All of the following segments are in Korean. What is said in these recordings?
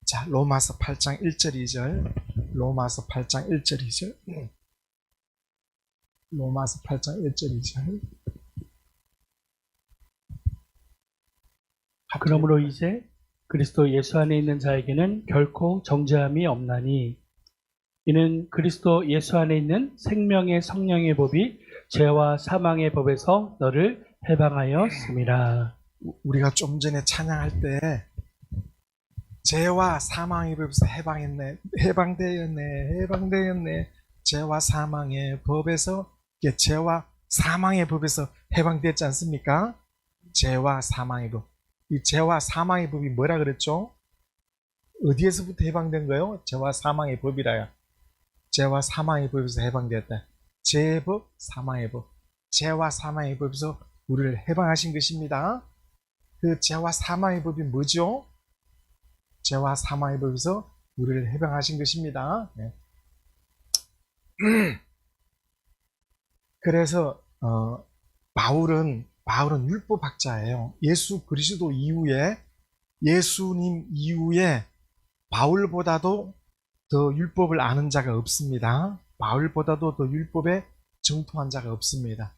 자, 로마서 8장 1절 2절. 로마서 8장 1절 2절. 로마서 8장 1절 2절. 그러므로 이제 그리스도 예수 안에 있는 자에게는 결코 정죄함이 없나니 이는 그리스도 예수 안에 있는 생명의 성령의 법이 죄와 사망의 법에서 너를 해방하였습니다. 우리가 좀 전에 찬양할 때 죄와 사망의 법에서 해방되었네. 죄와 사망의 법에서, 죄와 사망의 법에서 해방됐지 않습니까? 죄와 사망의 법. 이 죄와 사망의 법이 뭐라 그랬죠? 어디에서부터 해방된 거예요? 죄와 사망의 법이라요. 죄와 사망의 법에서 해방되었다. 죄의 법, 사망의 법. 죄와 사망의 법에서 우리를 해방하신 것입니다. 그 죄와 사망의 법이 뭐죠? 죄와 사망의 법에서 우리를 해방하신 것입니다. 네. 그래서 바울은 율법학자예요. 예수 그리스도 이후에, 예수님 이후에 바울보다도 더 율법을 아는 자가 없습니다. 바울보다도 더 율법에 정통한 자가 없습니다.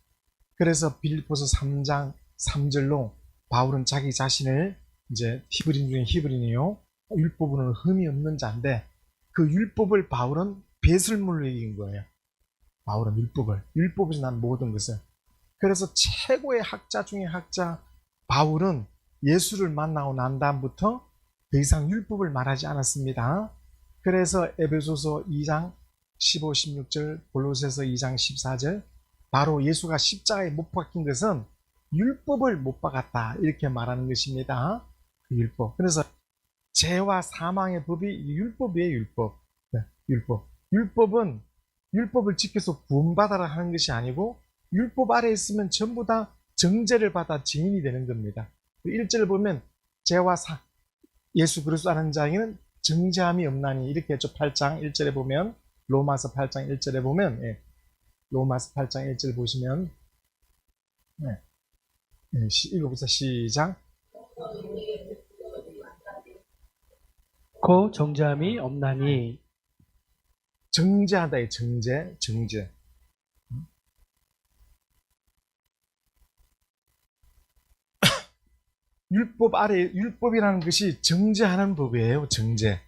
그래서 빌립보서 3장 3절로 바울은 자기 자신을, 이제 히브리인 중에 히브리인이요, 율법으로는 흠이 없는 자인데, 그 율법을 바울은 배설물로 이긴 거예요. 바울은 율법에서 난 모든 것을. 그래서 최고의 학자 중에 학자 바울은 예수를 만나고 난 다음부터 더 이상 율법을 말하지 않았습니다. 그래서 에베소서 2장 15, 16절, 골로새서 2장 14절, 바로 예수가 십자가에 못 박힌 것은 율법을 못 박았다, 이렇게 말하는 것입니다. 그 율법. 그래서 죄와 사망의 법이 율법이에요. 율법. 네, 율법. 율법을 지켜서 구원받아라 하는 것이 아니고, 율법 아래에 있으면 전부 다 정죄를 받아 죄인이 되는 겁니다. 1절을 보면 예수 그리스도 아는 자에게는 정죄함이 없나니, 이렇게 했죠. 8장 1절에 보면, 로마서 8장 1절에 보면, 로마서 8장 1절 보시면, 읽어보세요. 시작. 고 정죄함이 없나니. 정죄하다, 정죄. 율법 아래, 율법이라는 것이 정죄하는 법이에요. 정죄.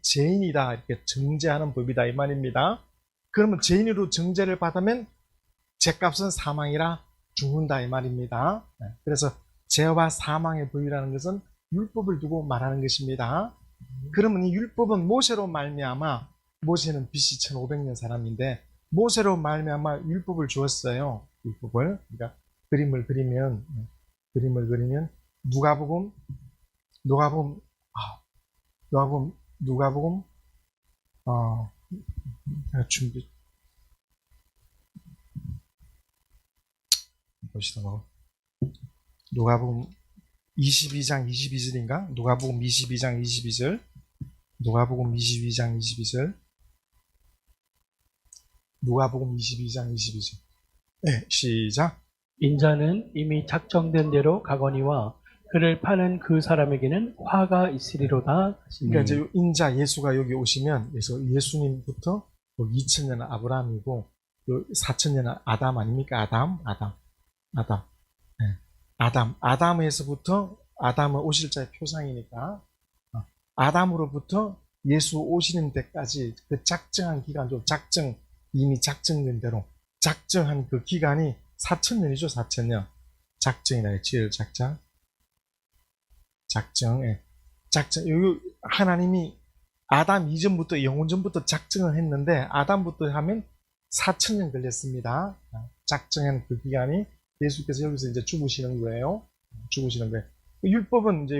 죄인이다, 이렇게 정죄하는 법이다, 이 말입니다. 그러면 죄인으로 정죄를 받으면 죄값은 사망이라 죽는다, 이 말입니다. 그래서 죄와 사망의 법이라는 것은 율법을 두고 말하는 것입니다. 그러면 이 율법은 모세로 말미암아, 모세는 BC 1500년 사람인데 모세로 말미암아 율법을 주었어요. 율법을. 그러니까 그림을 그리면 누가복음 준비 보시다. 누가복음 22장 22절인가? 누가복음 22장 22절. 누가복음 22장 22절. 누가복음 22장 22절. 네, 시작. 인자는 이미 작정된 대로 가거니와 그를 파는 그 사람에게는 화가 있으리로다. 그러니까 이제 인자 예수가 여기 오시면, 그래서 예수님부터 2000년은 아브라함이고 4000년은 아담 아닙니까? 아담에서부터, 아담은 오실 자의 표상이니까 아담으로부터 예수 오시는 데까지 그 작정한 기간도, 이미 작정된 대로 작정한 그 기간이 4000년이죠. 4000년. 작정이라 지을 작정. 여기 하나님이 아담 이전부터, 영혼 전부터 작정을 했는데, 아담부터 하면 4000년 걸렸습니다. 작정한 그 기간이 예수께서 여기서 이제 죽으시는 거예요. 율법은 이제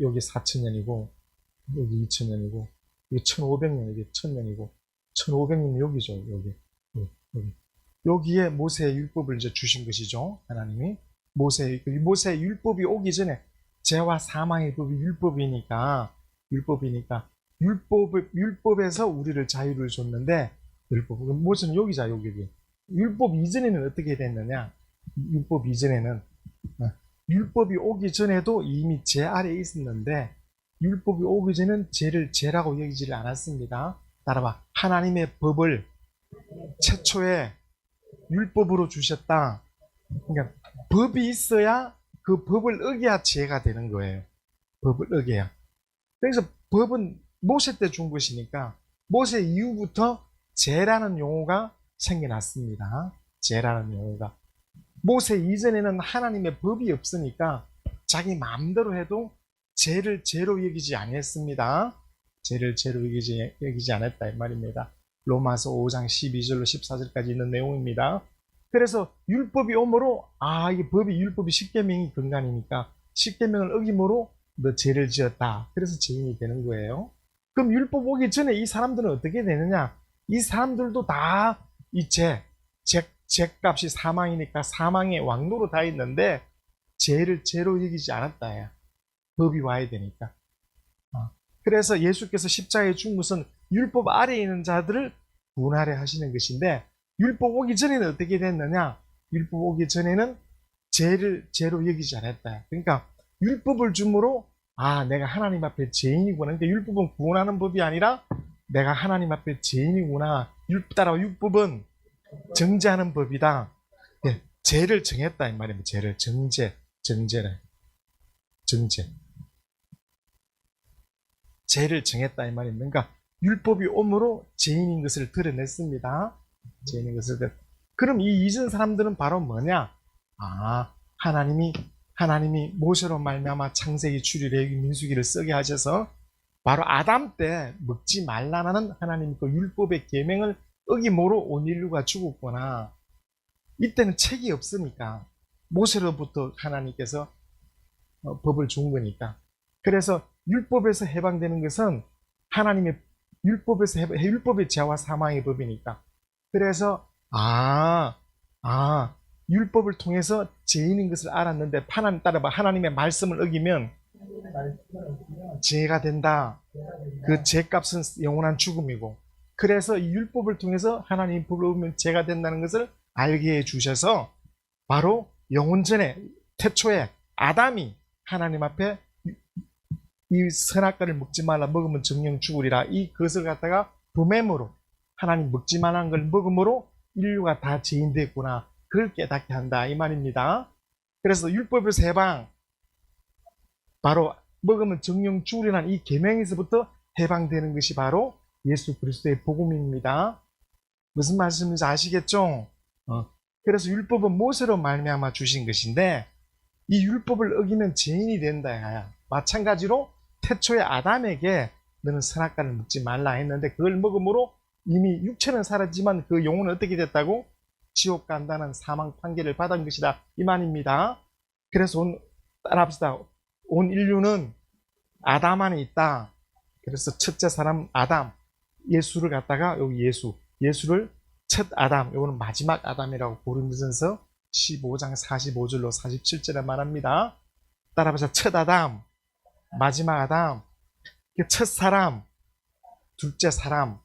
여기 4000년이고, 여기 2000년이고, 여기 1500년, 여기 1000년이고, 1500년 여기죠. 여기. 여기에 모세의 율법을 이제 주신 것이죠. 하나님이. 모세의 율법이 오기 전에, 죄와 사망의 법이 율법이니까 율법에서 우리를 자유를 줬는데, 모세는 여기자, 여기. 율법 이전에는 어떻게 됐느냐? 율법 이전에는 율법이 오기 전에도 이미 죄 아래에 있었는데 율법이 오기 전에는 죄를 죄라고 여기지를 않았습니다. 따라봐. 하나님의 법을 최초에 율법으로 주셨다. 그러니까 법이 있어야 그 법을 어겨야 죄가 되는 거예요. 법을 어겨야. 그래서 법은 모세 때 준 것이니까 모세 이후부터 죄라는 용어가 생겨났습니다. 죄라는 용어가. 모세 이전에는 하나님의 법이 없으니까 자기 마음대로 해도 죄를 죄로 여기지 않았습니다. 죄를 죄로 여기지 않았다 이 말입니다. 로마서 5장 12절로 14절까지 있는 내용입니다. 그래서 율법이 오므로 이 법이 율법이 십계명이 근간이니까 십계명을 어김으로 너 죄를 지었다. 그래서 죄인이 되는 거예요. 그럼 율법 오기 전에 이 사람들은 어떻게 되느냐? 이 사람들도 다 이 죄값이 사망이니까 사망의 왕노로 다 있는데 죄를 죄로 여기지 않았다. 법이 와야 되니까. 그래서 예수께서 십자가에 죽은 것은 율법 아래에 있는 자들을 구원하려 하시는 것인데 율법 오기 전에는 어떻게 됐느냐? 율법 오기 전에는 죄를 죄로 여기지 않았다. 그러니까 율법을 줌으로 내가 하나님 앞에 죄인이구나. 그러니까 율법은 구원하는 법이 아니라 내가 하나님 앞에 죄인이구나. 따라 율법은 정죄하는 법이다. 네, 죄를 정했다 이 말입니다. 죄를 정죄래. 정죄. 죄를 정했다 이 말입니다. 그러니까 율법이 오므로 죄인인 것을 드러냈습니다. 죄인인 것을 그럼 이 이전 사람들은 바로 뭐냐? 하나님이 모세로 말미암아 창세기, 출애굽, 레위기, 민수기를 쓰게 하셔서 바로 아담 때 먹지 말라는 하나님 그 율법의 계명을 어김으로 온 인류가 죽었구나. 이때는 책이 없으니까 모세로부터 하나님께서 법을 준 거니까. 그래서 율법에서 해방되는 것은 하나님의 율법의 죄와 사망의 법이니까. 그래서 율법을 통해서 죄인인 것을 알았는데 따라봐 하나님의 말씀을 어기면 죄가 된다. 그 죄값은 영원한 죽음이고. 그래서 이 율법을 통해서 하나님 법을 어기면 죄가 된다는 것을 알게 해주셔서 바로 영원 전에 태초에 아담이 하나님 앞에 이 선악과를 먹지 말라 먹으면 정령 죽으리라 이 것을 갖다가 범행으로 하나님 먹지 말라는 걸 먹음으로 인류가 다 죄인 됐구나. 그걸 깨닫게 한다 이 말입니다. 그래서 율법에서 해방 바로 먹으면 정령 죽으리라는 이 계명에서부터 해방되는 것이 바로 예수 그리스도의 복음입니다. 무슨 말씀인지 아시겠죠? 그래서 율법은 모세로 말미암아 주신 것인데 이 율법을 어기면 죄인이 된다. 마찬가지로 태초에 아담에게 너는 선악과를 먹지 말라 했는데 그걸 먹음으로 이미 육체는 살았지만 그 영혼은 어떻게 됐다고? 지옥 간다는 사망 판결을 받은 것이다 이 말입니다. 그래서 따라합시다. 온 인류는 아담 안에 있다. 그래서 첫째 사람 아담 예수를 갖다가 여기 예수를 첫 아담 요거는 마지막 아담이라고 고린도전서 15장 45절로 47절에 말합니다. 따라합시다. 첫 아담 마지막 아담 첫 사람 둘째 사람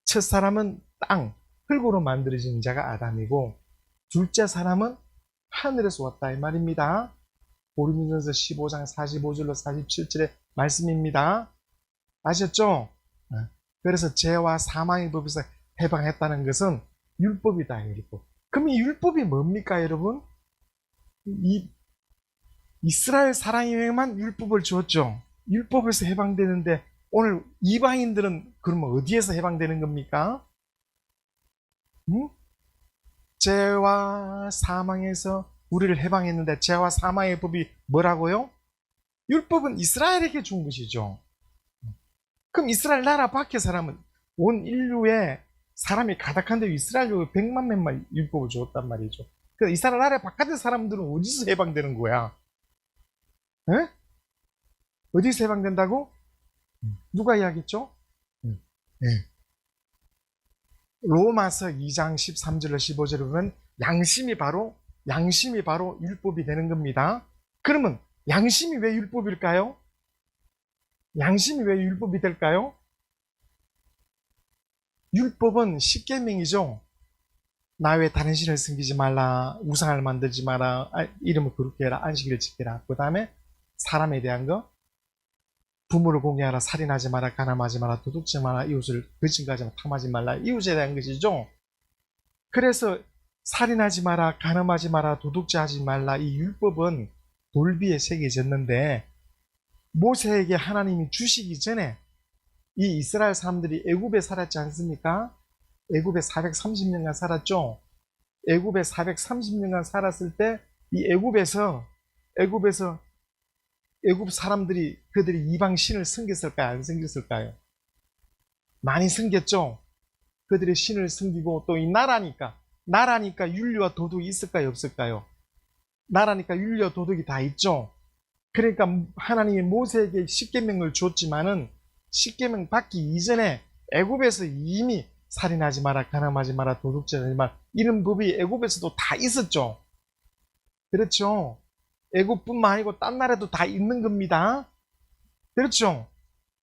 첫 사람은 땅 흙으로 만들어진 자가 아담이고 둘째 사람은 하늘에서 왔다 이 말입니다. 고린도전서 15장 45절로 47절의 말씀입니다. 아셨죠? 그래서 죄와 사망의 법에서 해방했다는 것은 율법이다. 율법. 그럼 이 율법이 뭡니까 여러분? 이스라엘 사람에게만 율법을 주었죠. 율법에서 해방되는데 오늘 이방인들은 그러면 어디에서 해방되는 겁니까? 죄와 사망에서 우리를 해방했는데 죄와 사망의 법이 뭐라고요? 율법은 이스라엘에게 준 것이죠. 그럼 이스라엘 나라 밖의 사람은 온 인류에 사람이 가득한데 이스라엘로 100만 명만 율법을 주었단 말이죠. 그래서 이스라엘 나라 바깥의 사람들은 어디서 해방되는 거야? 에? 어디서 해방된다고? 누가 이야기했죠? 네. 로마서 2장 13절로 15절을 보면 양심이 바로 율법이 되는 겁니다. 그러면 양심이 왜 율법일까요? 양심이 왜 율법이 될까요? 율법은 십계명이죠. 나 외에 다른 신을 섬기지 말라, 우상을 만들지 마라, 이름을 거룩히 해라, 안식일을 지키라. 그 다음에 사람에 대한 거, 부모를 공경하라, 살인하지 마라, 간음하지 마라, 도둑질 마라, 이웃을 거짓말하지 마라, 탐하지 말라. 이웃에 대한 것이죠. 그래서 살인하지 마라, 간음하지 마라, 도둑질하지 말라, 이 율법은 돌비에 새겨졌는데 모세에게 하나님이 주시기 전에 이 이스라엘 사람들이 애굽에 살았지 않습니까? 애굽에 430년간 살았죠. 애굽에 430년간 살았을 때 이 애굽 사람들이 그들이 이방 신을 섬겼을까요? 안 섬겼을까요? 많이 섬겼죠. 그들의 신을 섬기고 또 이 나라니까 윤리와 도덕이 있을까요? 없을까요? 나라니까 윤리와 도덕이 다 있죠. 그러니까 하나님이 모세에게 십계명을 줬지만은 십계명 받기 이전에 애굽에서 이미 살인하지 마라, 간음하지 마라, 도둑질하지 마라 이런 법이 애굽에서도 다 있었죠. 그렇죠. 애굽뿐만 아니고 딴 나라에도 다 있는 겁니다. 그렇죠.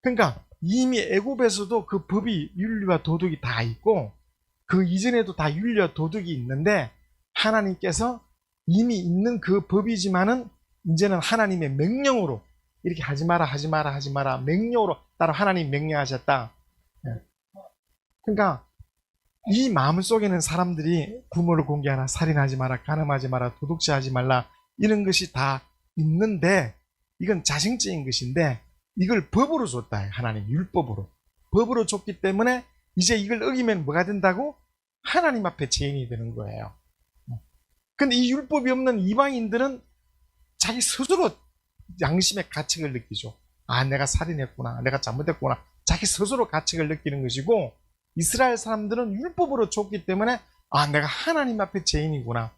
그러니까 이미 애굽에서도 그 법이 윤리와 도덕이 다 있고 그 이전에도 다 윤리와 도덕이 있는데 하나님께서 이미 있는 그 법이지만은 이제는 하나님의 명령으로 이렇게 하지 마라 하지 마라 하지 마라 명령으로 따라 하나님 명령하셨다. 그러니까 이 마음속에는 사람들이 부모를 공개하라, 살인하지 마라, 간음하지 마라, 도둑질하지 말라 이런 것이 다 있는데 이건 자생적인 것인데 이걸 법으로 줬다. 하나님 율법으로. 법으로 줬기 때문에 이제 이걸 어기면 뭐가 된다고? 하나님 앞에 죄인이 되는 거예요. 근데 이 율법이 없는 이방인들은 자기 스스로 양심의 가책을 느끼죠. 아, 내가 살인했구나. 내가 잘못했구나. 자기 스스로 가책을 느끼는 것이고 이스라엘 사람들은 율법으로 줬기 때문에 아, 내가 하나님 앞에 죄인이구나.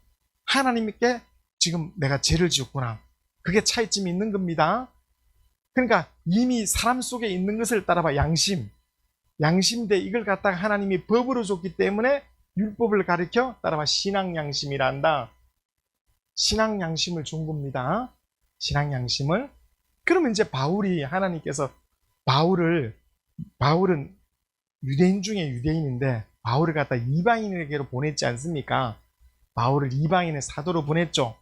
하나님께 지금 내가 죄를 지었구나. 그게 차이점이 있는 겁니다. 그러니까 이미 사람 속에 있는 것을 따라봐 양심대 이걸 갖다가 하나님이 법으로 줬기 때문에 율법을 가르쳐 따라봐 신앙양심이라 한다. 신앙양심을 준 겁니다. 신앙양심을. 그러면 이제 바울이 하나님께서 바울은 유대인 중에 유대인인데 바울을 갖다 이방인에게로 보냈지 않습니까? 바울을 이방인의 사도로 보냈죠.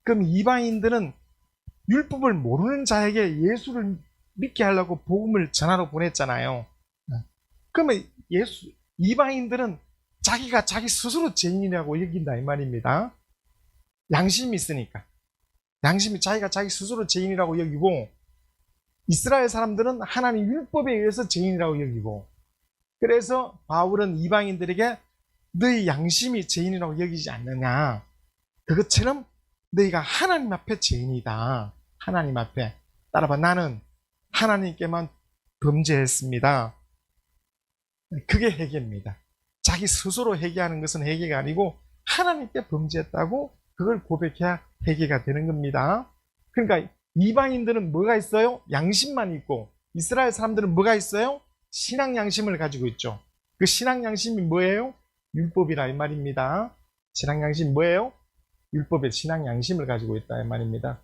그럼 이방인들은 율법을 모르는 자에게 예수를 믿게 하려고 복음을 전하러 보냈잖아요. 그러면 이방인들은 자기가 자기 스스로 죄인이라고 여긴다 이 말입니다. 양심이 있으니까. 양심이 자기가 자기 스스로 죄인이라고 여기고 이스라엘 사람들은 하나님 율법에 의해서 죄인이라고 여기고 그래서 바울은 이방인들에게 너희 양심이 죄인이라고 여기지 않느냐. 그것처럼 너희가 하나님 앞에 죄인이다. 하나님 앞에. 따라봐 나는 하나님께만 범죄했습니다. 그게 회개입니다. 자기 스스로 회개하는 것은 회개가 아니고 하나님께 범죄했다고 그걸 고백해야 회개가 되는 겁니다. 그러니까 이방인들은 뭐가 있어요? 양심만 있고 이스라엘 사람들은 뭐가 있어요? 신앙 양심을 가지고 있죠. 그 신앙 양심이 뭐예요? 율법이라 이 말입니다. 신앙 양심 뭐예요? 율법의 신앙 양심을 가지고 있다 이 말입니다.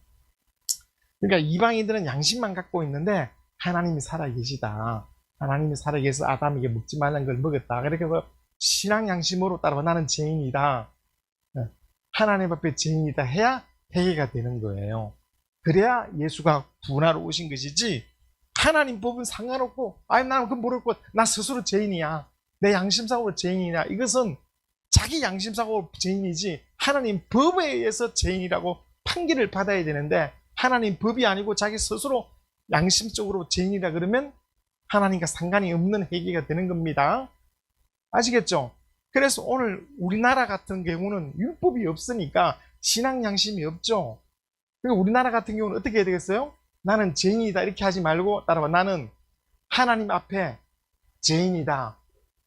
그러니까 이방인들은 양심만 갖고 있는데 하나님이 살아계시다. 하나님이 살아계셔서 아담에게 먹지 말라는 걸 먹었다. 그렇게 해서 신앙 양심으로 따라봐 나는 죄인이다. 하나님 앞에 죄인이다 해야 회개가 되는 거예요. 그래야 예수가 구원하러 오신 것이지 하나님 법은 상관없고 아니 나는 그건 모르겠고 나 스스로 죄인이야. 내 양심사고로 죄인이냐. 이것은 자기 양심사고로 죄인이지 하나님 법에 의해서 죄인이라고 판결을 받아야 되는데 하나님 법이 아니고 자기 스스로 양심적으로 죄인이라 그러면 하나님과 상관이 없는 회개가 되는 겁니다. 아시겠죠? 그래서 오늘 우리나라 같은 경우는 율법이 없으니까 신앙 양심이 없죠. 그리고 우리나라 같은 경우는 어떻게 해야 되겠어요? 나는 죄인이다 이렇게 하지 말고 따라봐 나는 하나님 앞에 죄인이다.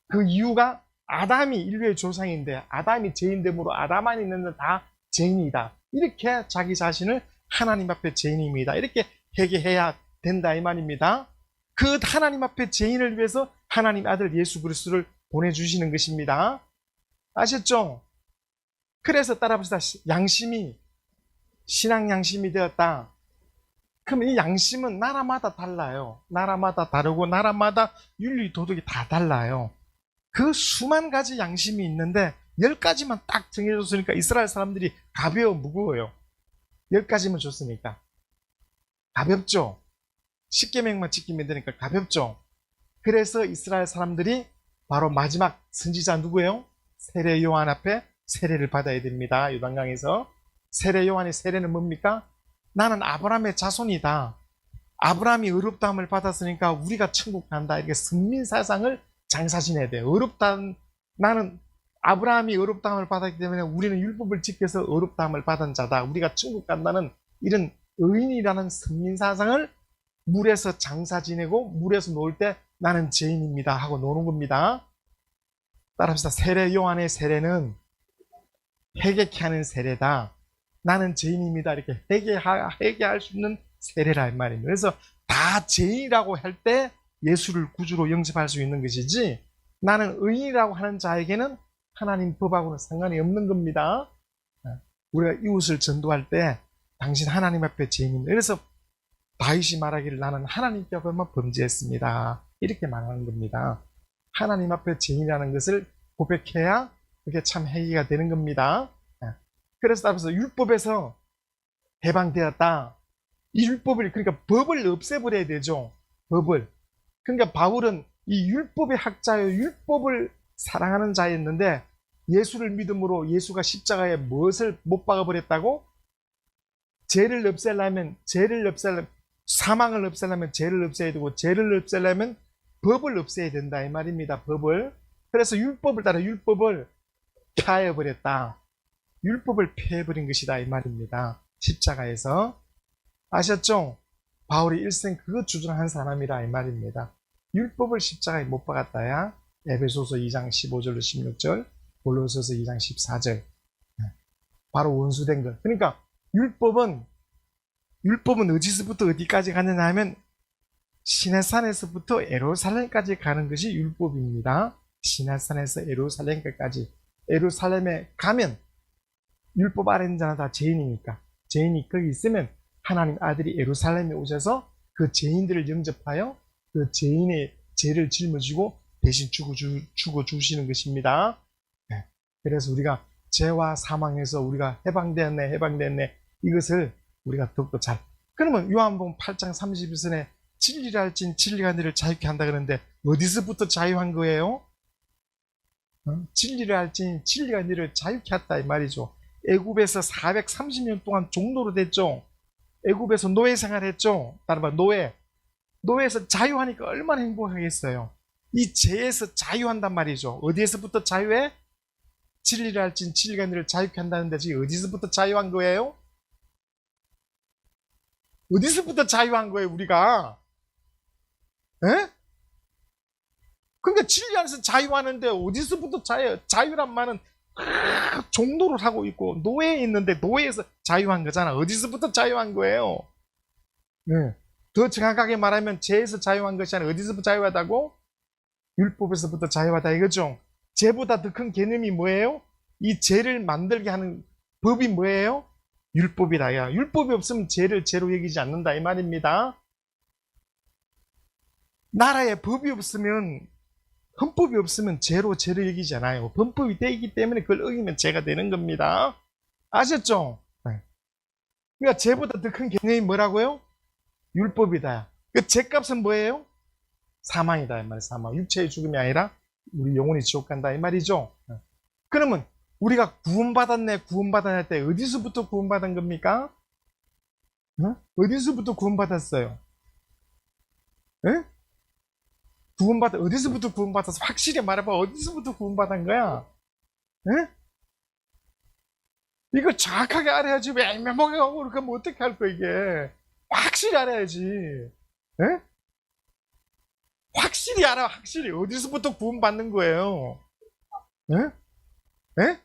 그 이유가 아담이 인류의 조상인데 아담이 죄인됨으로 아담 안에 있는 다 죄인이다. 이렇게 자기 자신을 하나님 앞에 죄인입니다. 이렇게 회개해야 된다 이 말입니다. 그 하나님 앞에 죄인을 위해서 하나님 아들 예수 그리스도를 보내주시는 것입니다. 아셨죠? 그래서 따라봅시다. 양심이 신앙 양심이 되었다. 그럼 이 양심은 나라마다 달라요. 나라마다 다르고 나라마다 윤리 도덕이 다 달라요. 그 수만 가지 양심이 있는데 10가지만 딱 정해줬으니까 이스라엘 사람들이 가벼워 무거워요. 10가지만 줬으니까. 가볍죠? 10계명만 지키면 되니까 가볍죠? 그래서 이스라엘 사람들이 바로 마지막 선지자 누구예요? 세례 요한 앞에 세례를 받아야 됩니다. 요단강에서. 세례 요한의 세례는 뭡니까? 나는 아브라함의 자손이다. 아브라함이 의롭다함을 받았으니까 우리가 천국 간다. 이렇게 선민사상을 장사지내야 돼요. 나는 아브라함이 의롭다함을 받았기 때문에 우리는 율법을 지켜서 의롭다함을 받은 자다. 우리가 천국 간다는 이런 의인이라는 선민사상을 물에서 장사 지내고 물에서 놀 때 나는 죄인입니다 하고 노는 겁니다. 따라합시다. 세례 요한의 세례는 회개케 하는 세례다. 나는 죄인입니다. 이렇게 회개할 수 있는 세례라 이 말입니다. 그래서 다 죄인이라고 할 때 예수를 구주로 영접할 수 있는 것이지 나는 의인이라고 하는 자에게는 하나님 법하고는 상관이 없는 겁니다. 우리가 이웃을 전도할 때 당신 하나님 앞에 죄인입니다. 그래서 다윗이 말하기를 나는 하나님께 앞에만 범죄했습니다. 이렇게 말하는 겁니다. 하나님 앞에 죄인이라는 것을 고백해야 그게 참 회개가 되는 겁니다. 그래서 따라서 율법에서 해방되었다. 이 율법을 그러니까 법을 없애버려야 되죠. 법을. 그러니까 바울은 이 율법의 학자요 율법을 사랑하는 자였는데 예수를 믿음으로 예수가 십자가에 무엇을 못 박아버렸다고? 죄를 없애려면 사망을 없애려면 죄를 없애야 되고 죄를 없애려면 법을 없애야 된다 이 말입니다. 법을. 그래서 율법을 따라 율법을 폐하여버렸다. 율법을 폐해버린 것이다 이 말입니다. 십자가에서. 아셨죠? 바울이 일생 그거 주장한 사람이라 이 말입니다. 율법을 십자가에 못 박았다야. 에베소서 2장 15절로 16절, 골로새서 2장 14절. 바로 원수된 것. 그러니까 율법은 어디서부터 어디까지 가느냐 하면 시내산에서부터 예루살렘까지 가는 것이 율법입니다. 시내산에서 예루살렘까지. 예루살렘에 가면 율법 아래 있는 자는 다 죄인이니까 죄인이 거기 있으면 하나님 아들이 예루살렘에 오셔서 그 죄인들을 영접하여 그 죄인의 죄를 짊어지고 대신 죽어주시는 것입니다. 그래서 우리가 죄와 사망에서 우리가 해방되었네 이것을 우리가 더욱더 잘. 그러면 요한복음 8장 31절에 진리를 알진 진리가 너를 자유케 한다 그러는데 어디서부터 자유한 거예요? 진리를 알진 진리가 너를 자유케 했다 이 말이죠. 애굽에서 430년 동안 종노로 됐죠. 애굽에서 노예 생활했죠. 따라 봐 노예에서 자유하니까 얼마나 행복하겠어요. 이 죄에서 자유한단 말이죠. 어디에서부터 자유해? 진리를 알진 진리가 너를 자유케 한다는데 지금 어디서부터 자유한 거예요? 어디서부터 자유한 거예요 우리가? 에? 그러니까 진리 안에서 자유하는데 어디서부터 자유란 말은 종노를 하고 있고 노예에 있는데 노예에서 자유한 거잖아. 어디서부터 자유한 거예요? 네. 더 정확하게 말하면 죄에서 자유한 것이 아니라 어디서부터 자유하다고? 율법에서부터 자유하다 이거죠. 죄보다 더 큰 개념이 뭐예요? 이 죄를 만들게 하는 법이 뭐예요? 율법이다. 야, 율법이 없으면 죄를 죄로 여기지 않는다 이 말입니다. 나라에 법이 없으면 헌법이 없으면 죄로 죄를 여기잖아요. 헌법이 되기 때문에 그걸 어기면 죄가 되는 겁니다. 아셨죠? 네. 그러니까 죄보다 더 큰 개념이 뭐라고요? 율법이다. 그 죄값은 뭐예요? 사망이다 이 말이에요. 사망. 육체의 죽음이 아니라 우리 영혼이 지옥 간다 이 말이죠. 네. 그러면 우리가 구원받았네 할 때 어디서부터 구원받은 겁니까? 어디서부터 구원받았어요? 네? 어디서부터 구원받아서 확실히 말해봐. 어디서부터 구원받은 거야? 에? 이거 정확하게 알아야지. 왜 애매하게 하고 그렇게 하면 어떻게 할 거야 이게. 확실히 알아야지. 에? 확실히 알아. 확실히 어디서부터 구원받는 거예요. 에? 에?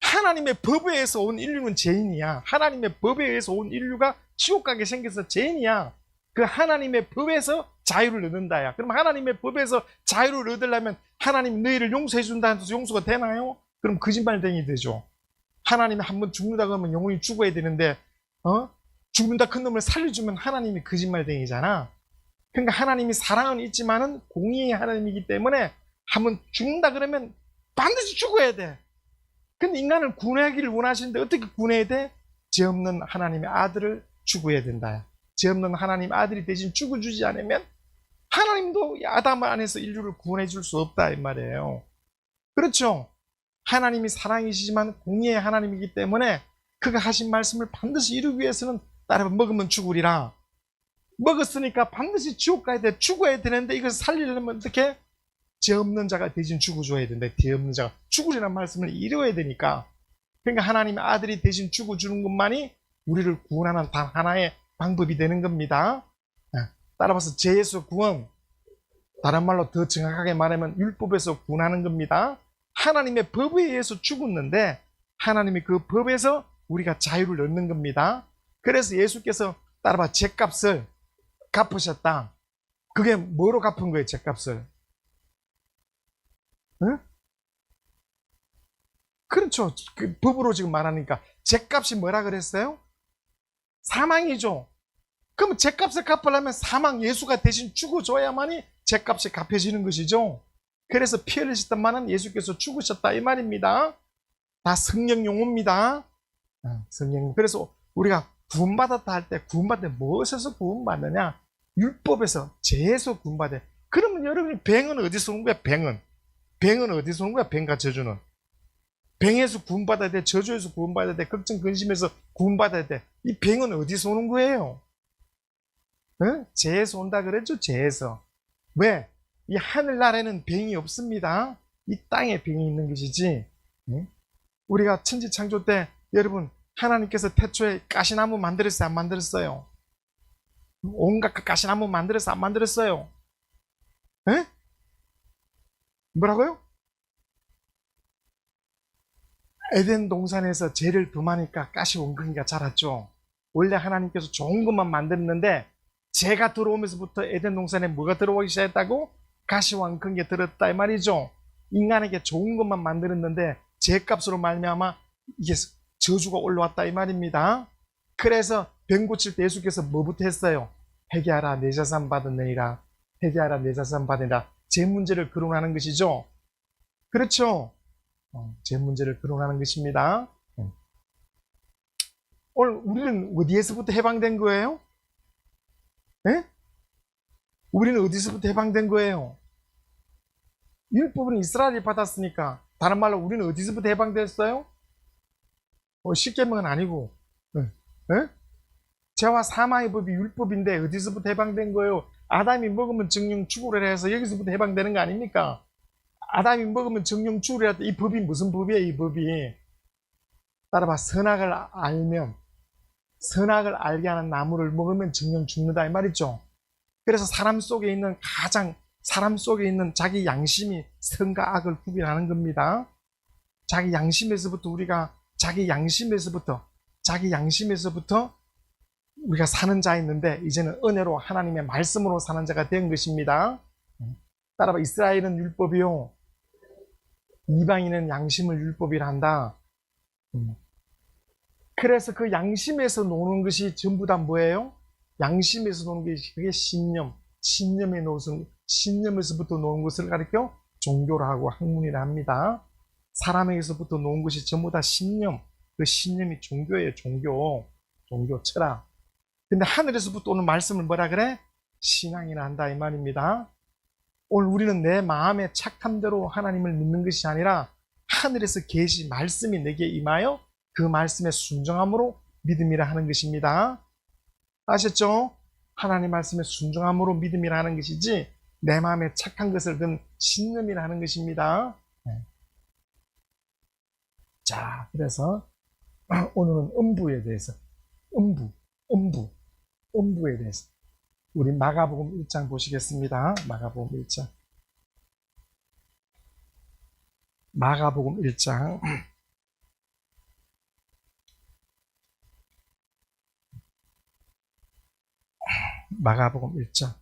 하나님의 법에 의해서 온 인류는 죄인이야. 하나님의 법에 의해서 온 인류가 지옥 가게 생겨서 죄인이야. 그 하나님의 법에서 자유를 얻는다야. 그럼 하나님의 법에서 자유를 얻으려면 하나님 너희를 용서해 준다는 뜻 용서가 되나요? 그럼 거짓말쟁이 되죠. 하나님이 한번 죽는다 그러면 영혼이 죽어야 되는데 죽는다 큰 놈을 살려주면 하나님이 거짓말쟁이잖아. 그러니까 하나님이 사랑은 있지만은 공의의 하나님이기 때문에 한번 죽는다 그러면 반드시 죽어야 돼. 근데 인간을 구원하기를 원하시는데 어떻게 구원해야 돼? 죄 없는 하나님의 아들을 죽어야 된다. 죄 없는 하나님 아들이 대신 죽어주지 않으면 하나님도 아담 안에서 인류를 구원해 줄 수 없다 이 말이에요. 그렇죠? 하나님이 사랑이시지만 공의의 하나님이기 때문에 그가 하신 말씀을 반드시 이루기 위해서는 따라 먹으면 죽으리라. 먹었으니까 반드시 지옥 가야 돼. 죽어야 되는데 이것을 살리려면 어떻게? 죄 없는 자가 대신 죽어줘야 된다. 죄 없는 자가 죽으리라는 말씀을 이루어야 되니까. 그러니까 하나님의 아들이 대신 죽어주는 것만이 우리를 구원하는 단 하나의 방법이 되는 겁니다. 따라서 죄에서 구원, 다른 말로 더 정확하게 말하면 율법에서 구원하는 겁니다. 하나님의 법에 의해서 죽었는데 하나님이 그 법에서 우리가 자유를 얻는 겁니다. 그래서 예수께서 따라봐 죄값을 갚으셨다. 그게 뭐로 갚은 거예요? 죄값을. 응? 그렇죠. 그 법으로 지금 말하니까 죄값이 뭐라 그랬어요? 사망이죠. 그럼 죄값을 갚으려면 사망 예수가 대신 죽어줘야만이 죄값이 갚여지는 것이죠. 그래서 피 흘리셨단 말은 예수께서 죽으셨다 이 말입니다. 다 성령 용어입니다. 성령. 그래서 우리가 구원받았다 할 때 구원받을 때 무엇에서 구원받느냐? 율법에서 죄에서 구원받아요. 그러면 여러분이 병은 어디서 오는 거야? 병은 어디서 오는 거야? 병과 저주는. 병에서 구원받아야 돼. 저주에서 구원받아야 돼. 걱정 근심에서 구원받아야 돼. 이 병은 어디서 오는 거예요? 죄에서 온다 그랬죠? 죄에서. 왜? 이 하늘나라에는 병이 없습니다. 이 땅에 병이 있는 것이지. 우리가 천지창조 때 여러분 하나님께서 태초에 가시나무 만들었어요? 안 만들었어요? 온갖 가시나무 만들었어요? 안 만들었어요? 에? 뭐라고요? 에덴 동산에서 죄를 범하니까 가시 원숭이가 자랐죠. 원래 하나님께서 좋은 것만 만들었는데 죄가 들어오면서부터 에덴 동산에 뭐가 들어오기 시작했다고? 가시 원숭이가 들었다 이 말이죠. 인간에게 좋은 것만 만들었는데 죄값으로 말미암아 이게 저주가 올라왔다 이 말입니다. 그래서 병 고칠 때 예수께서 뭐부터 했어요? 회개하라 내 자산 받으느니라. 회개하라 내 자산 받으니라. 죄 문제를 거론하는 것이죠. 그렇죠? 죄 문제를 거론하는 것입니다. 오늘 우리는 어디에서부터 해방된 거예요? 예? 우리는 어디서부터 해방된 거예요? 율법은 이스라엘이 받았으니까. 다른 말로 우리는 어디서부터 해방됐어요? 십계명은 아니고. 예? 죄와 사망의 법이 율법인데 어디서부터 해방된 거예요? 아담이 먹으면 정령 죽으리라 해서 여기서부터 해방되는 거 아닙니까? 아담이 먹으면 정령 죽으리라 할 때 이 법이 무슨 법이에요? 이 법이. 따라봐. 선악을 알게 하는 나무를 먹으면 정령 죽는다 이 말이죠. 그래서 사람 속에 있는 자기 양심이 선과 악을 구별하는 겁니다. 자기 양심에서부터 우리가 사는 자였는데 이제는 은혜로 하나님의 말씀으로 사는 자가 된 것입니다. 따라봐. 이스라엘은 율법이요. 이방인은 양심을 율법이라 한다. 그래서 그 양심에서 노는 것이 전부 다 뭐예요? 양심에서 노는 것이 그게 신념에서부터 노는 것을 가리켜 종교라 하고 학문이라 합니다. 사람에게서부터 노는 것이 전부 다 신념. 그 신념이 종교예요. 종교 철학. 근데 하늘에서부터 오는 말씀을 뭐라 그래? 신앙이라 한다 이 말입니다. 오늘 우리는 내 마음의 착함대로 하나님을 믿는 것이 아니라 하늘에서 계시 말씀이 내게 임하여 그 말씀에 순종함으로 믿음이라 하는 것입니다. 아셨죠? 하나님 말씀에 순종함으로 믿음이라 하는 것이지 내 마음에 착한 것을 든 신념이라 하는 것입니다. 자, 그래서 오늘은 음부에 대해서 음부에 대해서 우리 마가복음 1장 보시겠습니다. 마가복음 1장. 마가복음 1장. 마가복음 1장.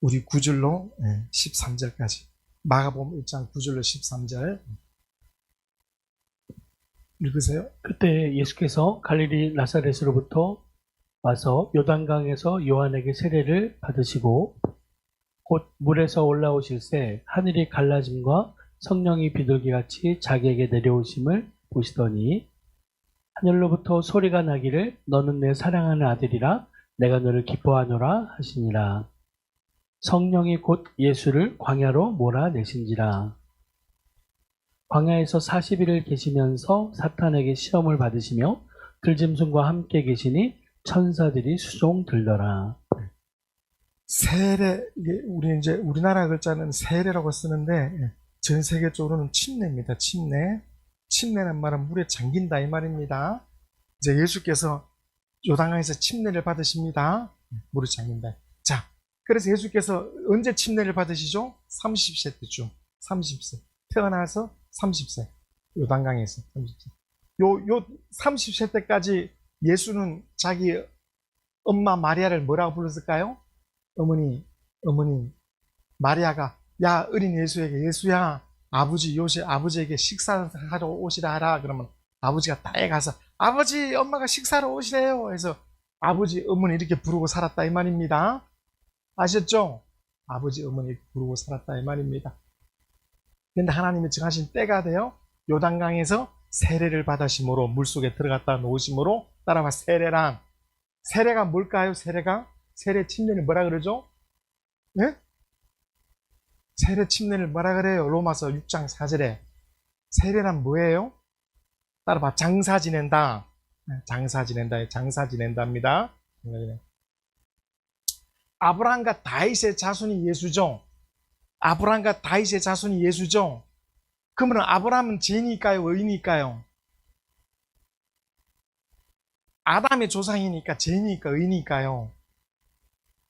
우리 9절로 13절까지. 마가복음 1장 9절로 13절. 읽으세요. 그때 예수께서 갈릴리 나사렛으로부터 와서 요단강에서 요한에게 세례를 받으시고 곧 물에서 올라오실새 하늘이 갈라짐과 성령이 비둘기같이 자기에게 내려오심을 보시더니 하늘로부터 소리가 나기를 너는 내 사랑하는 아들이라 내가 너를 기뻐하노라 하시니라. 성령이 곧 예수를 광야로 몰아내신지라. 광야에서 40일을 계시면서 사탄에게 시험을 받으시며 들짐승과 함께 계시니 천사들이 수종 들더라. 세례, 이게 우리 이제 우리나라 글자는 세례라고 쓰는데 전 세계적으로는 침례입니다. 침례. 침례는 말은 물에 잠긴다 이 말입니다. 이제 예수께서 요단강에서 침례를 받으십니다. 물에 잠긴다. 자, 그래서 예수께서 언제 침례를 받으시죠? 30세 때죠. 30세. 태어나서 30세. 요단강에서 30세. 요 30세 때까지 예수는 자기 엄마 마리아를 뭐라고 불렀을까요? 어머니 마리아가 야 어린 예수에게 예수야 아버지 요새 아버지에게 식사하러 오시라 하라. 그러면 아버지가 땅에 가서 아버지 엄마가 식사하러 오시래요 해서 아버지 어머니 이렇게 부르고 살았다 이 말입니다. 아셨죠? 아버지 어머니 이렇게 부르고 살았다 이 말입니다. 근데 하나님이 정하신 때가 돼요. 요단강에서 세례를 받으심으로 물속에 들어갔다 놓으심으로 따라봐. 세례가 뭘까요? 세례 침례를 뭐라 그러죠? 네? 세례 침례를 뭐라 그래요? 로마서 6장 4절에 세례란 뭐예요? 따라봐. 장사 지낸다. 장사 지낸다입니다. 아브라함과 다윗의 자손이 예수죠. 아브라함과 다윗의 자손이 예수죠. 그러면 아브라함은 죄인일까요? 의인일까요? 아담의 조상이니까 죄인이니까 의인일까요?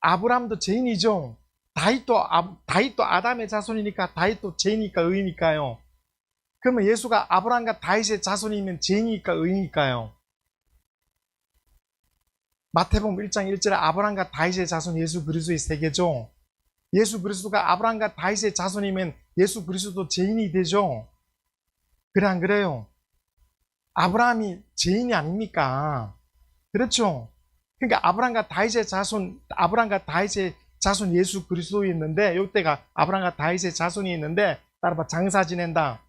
아브라함도 죄인이죠. 다윗도 아담의 자손이니까 다윗도 죄인이니까 의인일까요? 그러면 예수가 아브라함과 다윗의 자손이면 죄인이니까 의인일까요? 마태복음 1장 1절에 아브라함과 다윗의 자손 예수 그리스도의 세계죠. 예수 그리스도가 아브라함과 다윗의 자손이면 예수 그리스도도 죄인이 되죠. 그래 안 그래요? 아브라함이 죄인이 아닙니까? 그렇죠? 그러니까 아브라함과 다윗의 자손 예수 그리스도였는데 이때가 아브라함과 다윗의 자손이 있는데 따라봐. 장사 지낸다.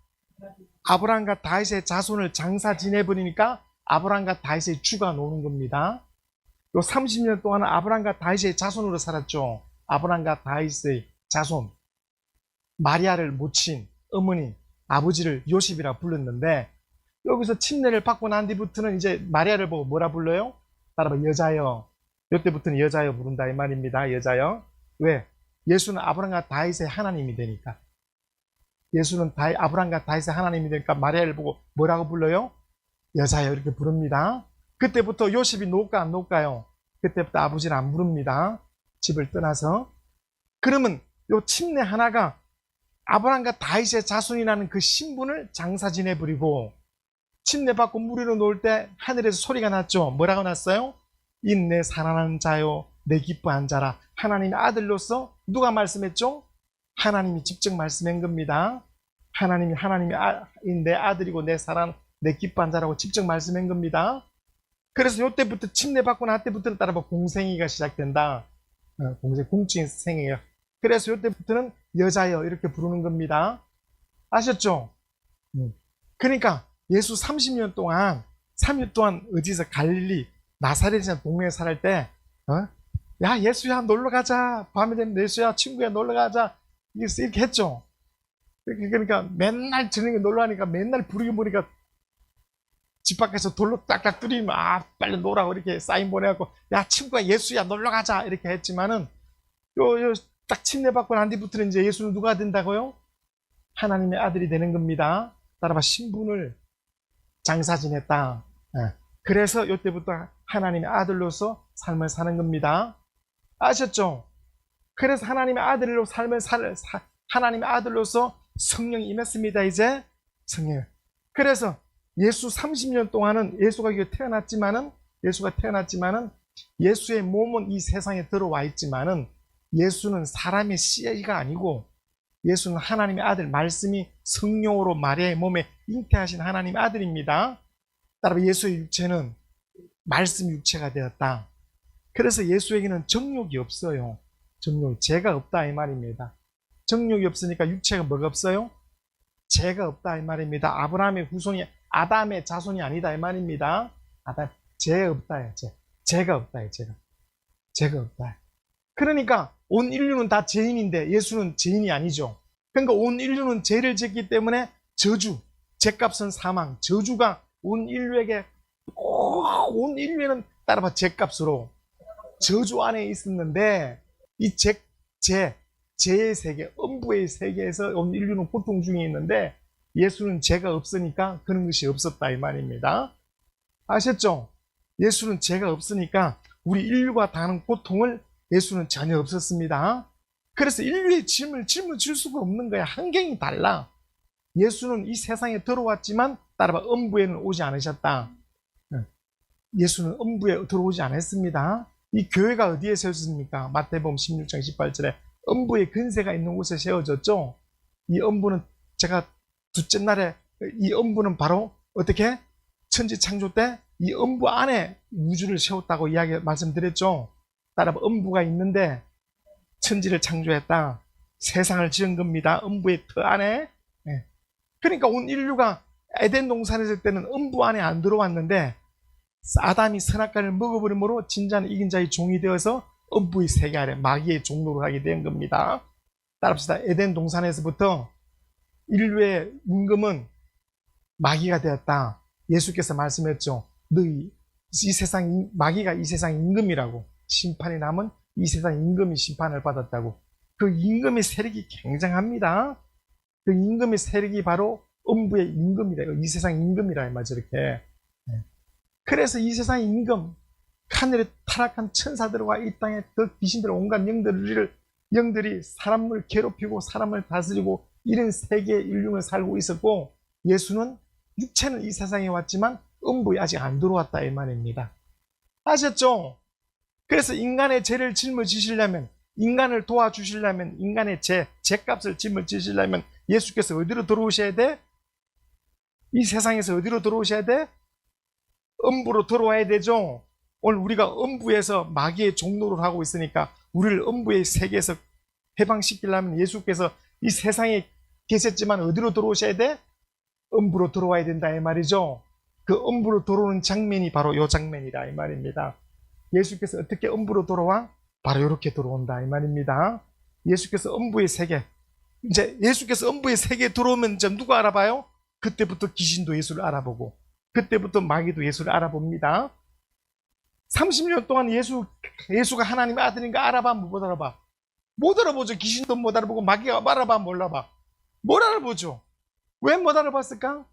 아브라함과 다윗의 자손을 장사 지내버리니까 아브라함과 다윗의 주가 노는 겁니다. 요 30년 동안은 아브라함과 다윗의 자손으로 살았죠. 아브라함과 다윗의 자손. 마리아를 모친 어머니, 아버지를 요셉이라 불렀는데 여기서 침례를 받고 난 뒤부터는 이제 마리아를 보고 뭐라 불러요? 따라봐. 여자여. 이때부터는 여자여 부른다 이 말입니다. 여자여. 왜? 예수는 아브라함과 다윗의 하나님이 되니까. 예수는 아브라함과 다윗의 하나님이 되니까 마리아를 보고 뭐라고 불러요? 여자여 이렇게 부릅니다. 그때부터 요셉이 놓을까 안 놓을까요? 그때부터 아버지를 안 부릅니다. 집을 떠나서. 그러면 요 침례 하나가 아브라함과 다윗의 자손이라는 그 신분을 장사 지내버리고 침례 받고 물 위로 놓을 때 하늘에서 소리가 났죠. 뭐라고 났어요? 이 내 사랑하는 자요 내 기뻐한 자라. 하나님의 아들로서 누가 말씀했죠? 하나님이 직접 말씀한 겁니다. 하나님이 내 아들이고 내 사랑 내 기뻐한 자라고 직접 말씀한 겁니다. 그래서 이때부터 침례 받고 나 때부터는 따라봐. 공생이가 시작된다. 공증 생이에요. 그래서 이때부터는 여자여 이렇게 부르는 겁니다. 아셨죠? 그러니까 예수 30년 동안 어디서 갈릴리 나사렛이나 동네에 살 때 야 예수야 놀러 가자. 밤이 되면 예수야 친구야 놀러 가자. 이렇게 했죠. 그러니까 맨날 저녁에 놀러 가니까 맨날 부르기 보니까 집 밖에서 돌로 딱딱 뚫리면 빨리 놀라고 이렇게 사인 보내갖고 야 친구야 예수야 놀러 가자 이렇게 했지만은 딱 침례 받고 난 뒤부터는 이제 예수는 누가 된다고요? 하나님의 아들이 되는 겁니다. 따라봐. 신분을 장사 지냈다. 그래서 이때부터 하나님의 아들로서 삶을 사는 겁니다. 아셨죠? 그래서 하나님의 아들로 하나님의 아들로서 성령이 임했습니다. 이제 성령. 그래서 예수 30년 동안은 예수가 태어났지만은 예수의 몸은 이 세상에 들어와 있지만은 예수는 사람의 씨가 아니고 예수는 하나님의 아들, 말씀이 성령으로 마리아의 몸에 잉태하신 하나님의 아들입니다. 따라서 예수의 육체는 말씀 육체가 되었다. 그래서 예수에게는 정욕이 없어요. 죄가 없다 이 말입니다. 정욕이 없으니까 육체가 뭐가 없어요? 죄가 없다 이 말입니다. 아브라함의 후손이 아담의 자손이 아니다 이 말입니다. 죄 없다요. 죄가 없다요. 죄가 없다. 그러니까 온 인류는 다 죄인인데 예수는 죄인이 아니죠. 그러니까 온 인류는 죄를 짓기 때문에 저주, 죄값은 사망, 저주가 온 인류에는 따라봐 죄값으로 저주 안에 있었는데 이 죄의 세계, 음부의 세계에서 온 인류는 고통 중에 있는데 예수는 죄가 없으니까 그런 것이 없었다 이 말입니다. 아셨죠? 예수는 죄가 없으니까 우리 인류가 당하는 고통을 예수는 전혀 없었습니다. 그래서 인류의 짐을 질 수가 없는 거야. 환경이 달라. 예수는 이 세상에 들어왔지만 따라봐 음부에는 오지 않으셨다. 예수는 음부에 들어오지 않았습니다. 이 교회가 어디에 세워졌습니까? 마태복음 16장 18절에 음부의 근세가 있는 곳에 세워졌죠. 이 음부는 제가 둘째 날에 이 음부는 바로 어떻게? 천지 창조 때 이 음부 안에 우주를 세웠다고 말씀드렸죠. 따라봐 음부가 있는데 천지를 창조했다. 세상을 지은 겁니다. 음부의 터 안에. 그러니까 온 인류가 에덴 동산에 있을 때는 음부 안에 안 들어왔는데 아담이 선악과를 먹어버림으로 진자는 이긴 자의 종이 되어서 음부의 세계 아래 마귀의 종로를 하게 된 겁니다. 따라합시다. 에덴 동산에서부터 인류의 임금은 마귀가 되었다. 예수께서 말씀했죠. 너희 이 세상 마귀가 이 세상 임금이라고. 심판이 남은 이 세상 임금이 심판을 받았다고. 그 임금의 세력이 굉장합니다. 그 임금의 세력이 바로 음부의 임금이라. 이 세상 임금이라 이 말이죠. 이렇게. 그래서 이 세상 임금, 하늘에 타락한 천사들과 이 땅에 그 귀신들 온갖 영들이 사람을 괴롭히고 사람을 다스리고 이런 세계의 인륜을 살고 있었고 예수는 육체는 이 세상에 왔지만 음부에 아직 안 들어왔다 이 말입니다. 아셨죠? 그래서 인간의 죄를 짊어지시려면 인간을 도와주시려면 인간의 죄값을 짊어지시려면 예수께서 어디로 들어오셔야 돼? 이 세상에서 어디로 들어오셔야 돼? 음부로 들어와야 되죠. 오늘 우리가 음부에서 마귀의 종노를 하고 있으니까 우리를 음부의 세계에서 해방시키려면 예수께서 이 세상에 계셨지만 어디로 들어오셔야 돼? 음부로 들어와야 된다 이 말이죠. 그 음부로 들어오는 장면이 바로 이 장면이다 이 말입니다. 예수께서 어떻게 음부로 들어와? 바로 이렇게 들어온다 이 말입니다. 예수께서 음부의 세계, 이제 예수께서 음부의 세계에 들어오면 이제 누가 알아봐요? 그때부터 귀신도 예수를 알아보고 그때부터 마귀도 예수를 알아봅니다. 30년 동안 예수가 하나님의 아들인가 알아봐? 못 알아봐? 못 알아보죠. 귀신도 못 알아보고 마귀가 알아봐? 몰라봐? 뭘 알아보죠? 왜 못 알아봤을까?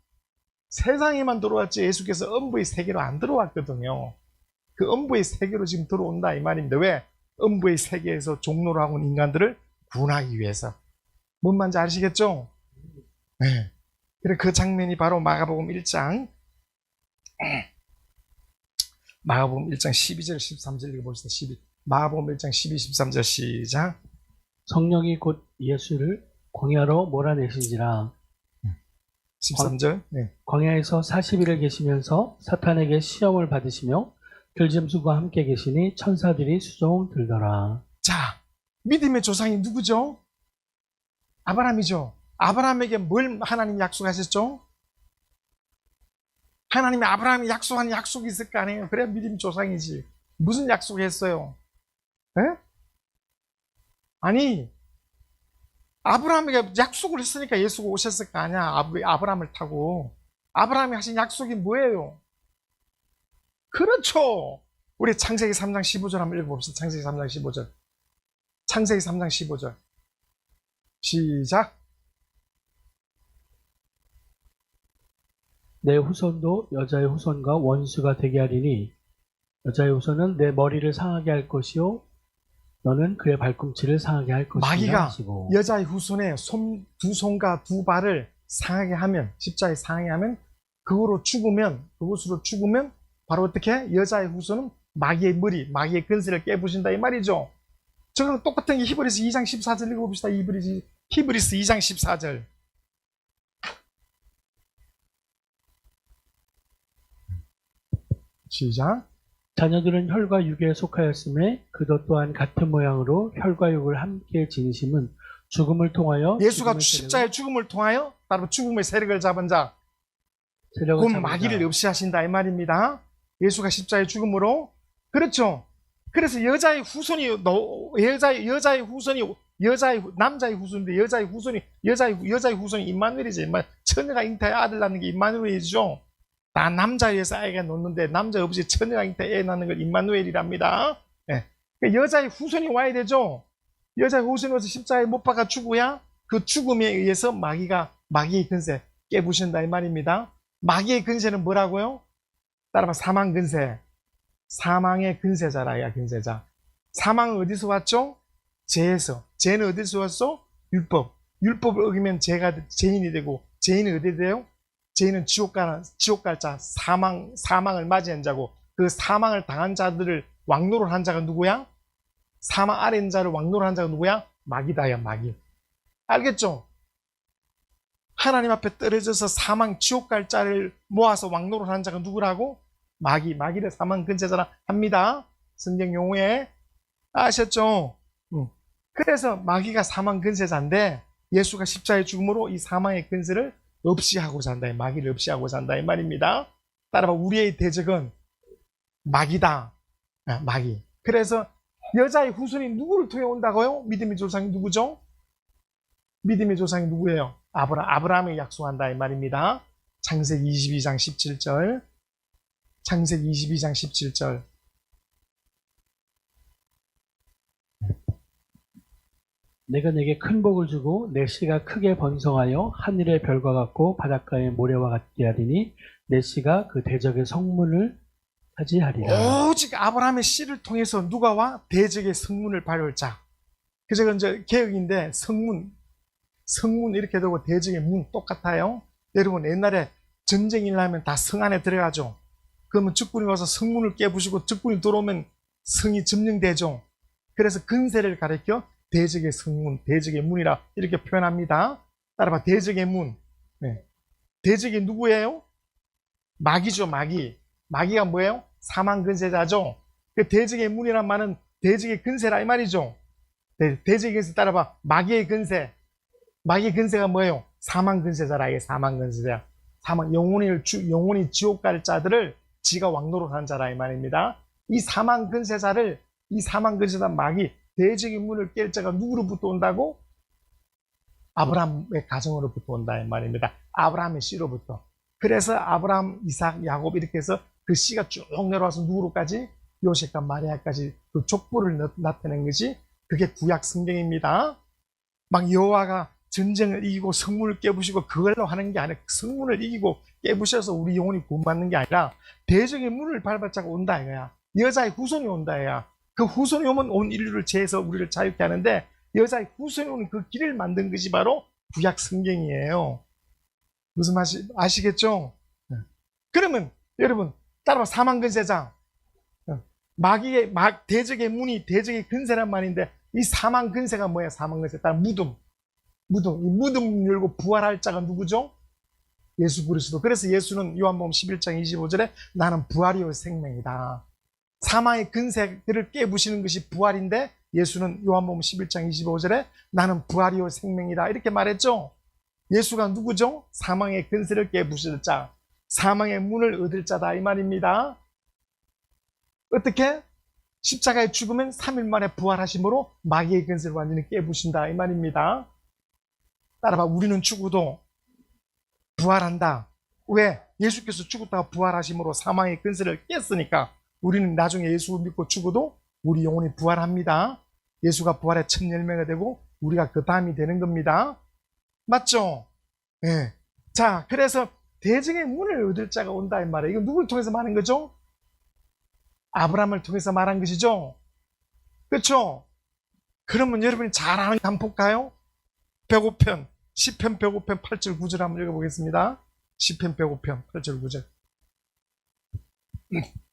세상에만 들어왔지 예수께서 음부의 세계로 안 들어왔거든요. 그 음부의 세계로 지금 들어온다 이 말입니다. 왜? 음부의 세계에서 종로를 하고 있는 인간들을 구원하기 위해서. 뭔 말인지 아시겠죠? 네. 그래 그 장면이 바로 마가복음 1장 12절 13절 읽어봅시다. 마가복음 1장 12, 13절 시작. 성령이 곧 예수를 광야로 몰아내신지라. 13절. 네. 광야에서 40일을 계시면서 사탄에게 시험을 받으시며 들짐승과 함께 계시니 천사들이 수종 들더라. 자, 믿음의 조상이 누구죠? 아브라함이죠. 아브라함에게 뭘 하나님 약속하셨죠? 하나님이 아브라함이 약속한 약속이 있을 거 아니에요. 그래야 믿음의 조상이지. 무슨 약속했어요? 에? 아니 아브라함에게 약속을 했으니까 예수가 오셨을 거 아니야. 아브라함을 타고. 아브라함이 하신 약속이 뭐예요? 그렇죠. 우리 창세기 3장 15절 한번 읽어봅시다. 창세기 3장 15절. 창세기 3장 15절. 시작. 내 후손도 여자의 후손과 원수가 되게 하리니 여자의 후손은 내 머리를 상하게 할 것이요 너는 그의 발꿈치를 상하게 할 것이라 마귀가 하시고. 여자의 후손의 두 손과 두 발을 상하게 하면, 십자에 상하게 하면 그것으로 죽으면 바로 어떻게? 여자의 후손은 마귀의 머리, 마귀의 근세를 깨부신다 이 말이죠. 저랑 똑같은 게 히브리서 2장 14절 읽어봅시다. 히브리서 2장 14절. 시작. 자녀들은 혈과 육에 속하였음에 그도 또한 같은 모양으로 혈과 육을 함께 지니심은 죽음을 통하여 예수가 죽음의 십자의 죽음을 통하여 따로 죽음의 세력을 잡은 자, 세력을 곧 잡은 마귀를 자. 없이 하신다 이 말입니다. 예수가 십자가의 죽음으로. 그렇죠. 그래서 여자의 후손이 남자의 후손인데 여자의 후손이 임마누엘이지. 처녀가 잉타해 아들 낳는 게 임마누엘이죠. 다 남자에서 아이가 놓는데 남자 없이 처녀가 잉타해 애 낳는 걸 임마누엘이랍니다. 예. 그러니까 여자의 후손이 와야 되죠. 여자의 후손이 와서 십자가에 못 박아 죽어야 그 죽음에 의해서 마귀의 근세 깨부신다 이 말입니다. 마귀의 근세는 뭐라고요? 따라봐. 사망 근세. 사망의 근세자라. 야 근세자. 사망은 어디서 왔죠? 죄에서. 죄는 어디서 왔어? 율법을 어기면 죄인이 되고, 죄인은 어디 돼요? 죄인은 지옥 갈 자, 사망을 맞이한 자고, 그 사망을 당한 자들을 왕노를 한 자가 누구야? 사망 아래 있는 자를 왕노를 한 자가 누구야? 마귀다야 마귀. 알겠죠? 하나님 앞에 떨어져서 사망 지옥 갈 자를 모아서 왕노를 하는 자가 누구라고? 마귀를 사망 근세자라 합니다. 성경 용어에. 아셨죠? 그래서 마귀가 사망 근세자인데 예수가 십자가의 죽음으로 이 사망의 근세를 없이 하고자 한다. 마귀를 없이 하고자 한다 이 말입니다. 따라봐. 우리의 대적은 마귀다. 마귀. 그래서 여자의 후손이 누구를 통해 온다고요? 믿음의 조상이 누구죠? 믿음의 조상이 누구예요? 아브라함에 약속한다 이 말입니다. 창세기 22장 17절. 창세기 22장 17절. 내가 내게 큰 복을 주고 내 씨가 크게 번성하여 하늘의 별과 같고 바닷가의 모래와 같게 하리니 내 씨가 그 대적의 성문을 차지하리라. 오직 아브라함의 씨를 통해서 누가 와? 대적의 성문을 밟을 자. 그래서 이제 개혁인데 성문 이렇게 되고 대적의 문 똑같아요. 여러분 옛날에 전쟁이 나면 다 성 안에 들어가죠. 그러면 적군이 와서 성문을 깨부시고 적군이 들어오면 성이 점령되죠. 그래서 근세를 가리켜 대적의 성문, 대적의 문이라 이렇게 표현합니다. 따라봐. 대적의 문. 네. 대적이 누구예요? 마귀죠. 마귀가 뭐예요? 사망 근세자죠. 그 대적의 문이란 말은 대적의 근세라 이 말이죠. 대적의 근세 따라봐. 마귀의 근세. 마귀의 근세가 뭐예요? 사망 근세자라. 이게 사망 근세자. 영혼이 지옥 갈 자들을 지가 왕노로 하는 자라 이 말입니다. 이 사망 근세자 마귀, 대적의 문을 깰 자가 누구로부터 온다고? 아브라함의 가정으로부터 온다 이 말입니다. 아브라함의 씨로부터. 그래서 아브라함, 이삭, 야곱 이렇게 해서 그 씨가 쭉 내려와서 누구로까지? 요셉과 마리아까지 그 족보를 나타낸 것이 그게 구약 성경입니다. 막 여호와가 전쟁을 이기고 성문을 깨부시고 그걸로 하는 게 아니라 성문을 이기고 깨부셔서 우리 영혼이 구원받는 게 아니라 대적의 문을 밟을 자가 온다 이거야. 여자의 후손이 온다 이거야. 그 후손이 오면 온 인류를 죄에서 우리를 자유케 하는데 여자의 후손이 오는 그 길을 만든 것이 바로 구약 성경이에요. 무슨 말인지 아시겠죠? 그러면 여러분 따라봐. 사망 근세자. 대적의 문이 대적의 근세란 말인데 이 사망 근세가 뭐야? 사망 근세. 따라 무덤. 이 무덤 열고 부활할 자가 누구죠? 예수 그리스도. 그래서 예수는 요한복음 11장 25절에 나는 부활이요 생명이다. 사망의 근세를 깨부시는 것이 부활인데 예수는 요한복음 11장 25절에 나는 부활이요 생명이다 이렇게 말했죠. 예수가 누구죠? 사망의 근세를 깨부실 자, 사망의 문을 얻을 자다 이 말입니다. 어떻게? 십자가에 죽으면 3일 만에 부활하심으로 마귀의 근세를 완전히 깨부신다 이 말입니다. 따라봐. 우리는 죽어도 부활한다. 왜? 예수께서 죽었다가 부활하심으로 사망의 근세를 깼으니까 우리는 나중에 예수 믿고 죽어도 우리 영혼이 부활합니다. 예수가 부활의 첫 열매가 되고 우리가 그 다음이 되는 겁니다. 맞죠? 네. 자, 그래서 대적의 문을 얻을 자가 온다 이 말이에요. 이거 누구를 통해서 말한 거죠? 아브라함을 통해서 말한 것이죠. 그렇죠? 그러면 여러분이 잘 아는 거 한번 볼까요? 105편, 시편 105편 8절 9절 한번 읽어보겠습니다. 시편 105편 8절 9절.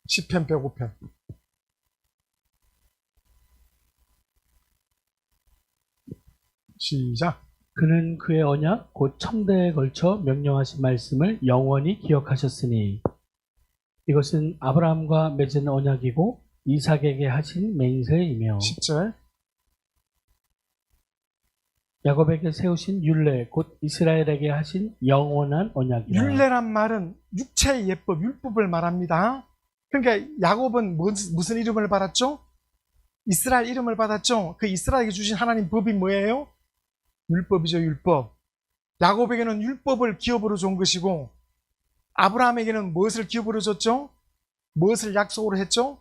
시편 105편. 시작. 그는 그의 언약 곧 천대에 걸쳐 명령하신 말씀을 영원히 기억하셨으니 이것은 아브라함과 맺은 언약이고 이삭에게 하신 맹세이며 10절. 야곱에게 세우신 율례 곧 이스라엘에게 하신 영원한 언약이라. 율례란 말은 육체의 예법, 율법을 말합니다. 그러니까 야곱은 무슨 이름을 받았죠? 이스라엘 이름을 받았죠. 그 이스라엘에게 주신 하나님 법이 뭐예요? 율법이죠, 율법. 야곱에게는 율법을 기업으로 준 것이고 아브라함에게는 무엇을 기업으로 줬죠? 무엇을 약속으로 했죠?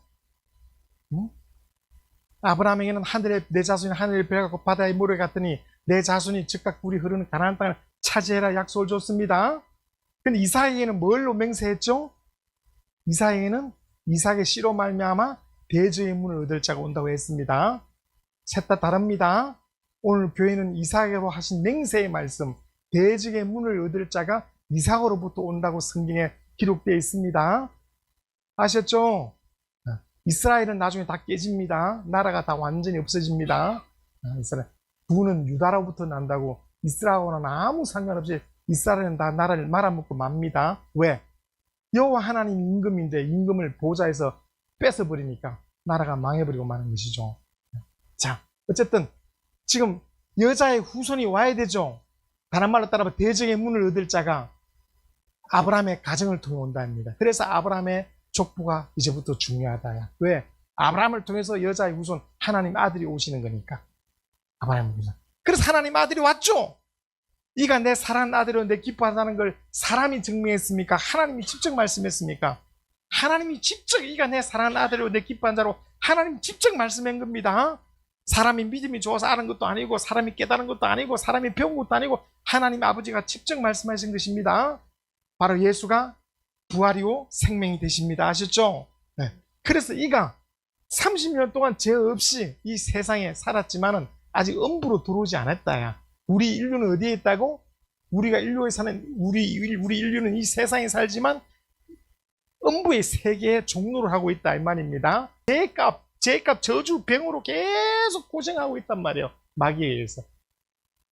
아브라함에게는 내 자손이 하늘의 별 같고 바다의 모래 같으니 내 자손이 즉각 물이 흐르는 가나안 땅을 차지해라 약속을 줬습니다. 근데 이삭에게는 뭘로 맹세했죠? 이삭에게는 이삭의 씨로 말미암아 대저의 문을 얻을 자가 온다고 했습니다. 셋 다 다릅니다. 오늘 교회는 이삭으로 하신 맹세의 말씀, 대적의 문을 얻을 자가 이삭으로부터 온다고 성경에 기록되어 있습니다. 아셨죠? 이스라엘은 나중에 다 깨집니다. 나라가 다 완전히 없어집니다. 이스라엘. 구는 유다로부터 난다고. 이스라엘과는 아무 상관없이 이스라엘은 다 나라를 말아먹고 맙니다. 왜? 여호와 하나님 임금인데 임금을 보좌에서 뺏어버리니까 나라가 망해버리고 마는 것이죠. 자, 어쨌든 지금 여자의 후손이 와야 되죠. 다른 말로 따라하면 대적의 문을 얻을 자가 아브라함의 가정을 통해 온답니다. 그래서 아브라함의 족보가 이제부터 중요하다. 왜? 아브라함을 통해서 여자의 후손 하나님 아들이 오시는 거니까. 아브라함을 통해서. 그래서 하나님 아들이 왔죠. 이가 내 사랑하는 아들이요 내 기뻐한다는 걸 사람이 증명했습니까? 하나님이 직접 말씀했습니까? 하나님이 직접 이가 내 사랑하는 아들이요 내 기뻐한 자로 하나님이 직접 말씀한 겁니다. 사람이 믿음이 좋아서 아는 것도 아니고 사람이 깨달은 것도 아니고 사람이 배운 것도 아니고 하나님 아버지가 직접 말씀하신 것입니다. 바로 예수가 부활이요 생명이 되십니다. 아셨죠? 네. 그래서 이가 30년 동안 죄 없이 이 세상에 살았지만은 아직 음부로 들어오지 않았다야. 우리 인류는 어디에 있다고? 우리가 인류에 사는 우리 인류는 이 세상에 살지만 음부의 세계에 종로를 하고 있다 이 말입니다. 죄값 저주 병으로 계속 고생하고 있단 말이에요. 마귀에 의해서.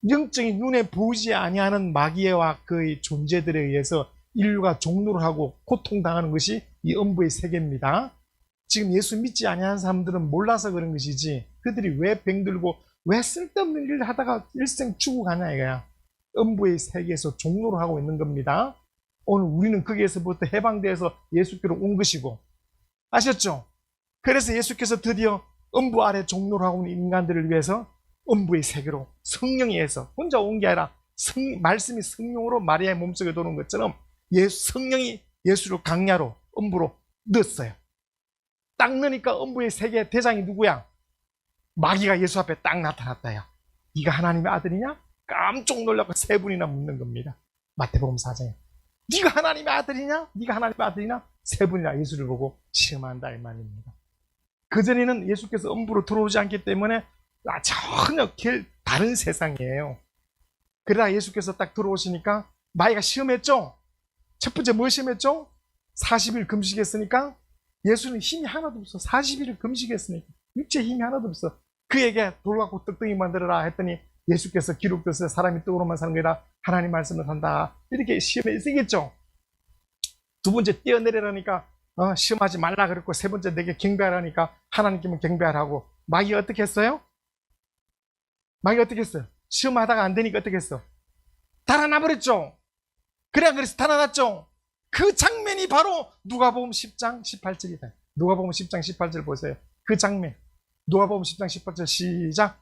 영적인 눈에 보이지 아니하는 마귀와 그의 존재들에 의해서 인류가 종로를 하고 고통당하는 것이 이 음부의 세계입니다. 지금 예수 믿지 아니하는 사람들은 몰라서 그런 것이지 그들이 왜 병들고 왜 쓸데없는 일을 하다가 일생 죽어가냐 이거야. 음부의 세계에서 종로를 하고 있는 겁니다. 오늘 우리는 거기에서부터 해방되어서 예수께로 온 것이고 아셨죠? 그래서 예수께서 드디어 음부 아래 종로를 하고 있는 인간들을 위해서 음부의 세계로 성령에서 혼자 온 게 아니라 말씀이 성령으로 마리아의 몸속에 도는 것처럼 성령이 예수를 강야로 음부로 넣었어요. 딱 넣으니까 음부의 세계 대장이 누구야? 마귀가 예수 앞에 딱 나타났다요. 네가 하나님의 아들이냐? 깜짝 놀라고 세 분이나 묻는 겁니다. 마태복음 4장에. 네가 하나님의 아들이냐? 네가 하나님의 아들이냐? 세 분이나 예수를 보고 시험한다 이 말입니다. 그전에는 예수께서 음부로 들어오지 않기 때문에 전혀 다른 세상이에요. 그러다 예수께서 딱 들어오시니까 마귀가 시험했죠? 첫 번째 뭘 시험했죠? 40일 금식했으니까 예수는 힘이 하나도 없어. 40일을 금식했으니까 육체에 힘이 하나도 없어. 그에게 돌 갖고 떡덩이 만들어라 했더니 예수께서 기록됐어요. 사람이 떡으로만 사는 게 아니라 하나님 말씀을 산다. 이렇게 시험에 쓰겠죠. 두 번째 뛰어내리라니까 시험하지 말라 그랬고 세 번째 내게 경배하라니까 하나님께만 경배하라고. 마귀가 어떻게 했어요? 마귀가 어떻게 했어요? 시험하다가 안 되니까 어떻게 했어? 달아나버렸죠. 그래서 달아났죠. 그 장면이 바로 누가복음 10장 18절이다. 누가복음 10장 18절 보세요. 그 장면. 누가복음 10장 18절 시작.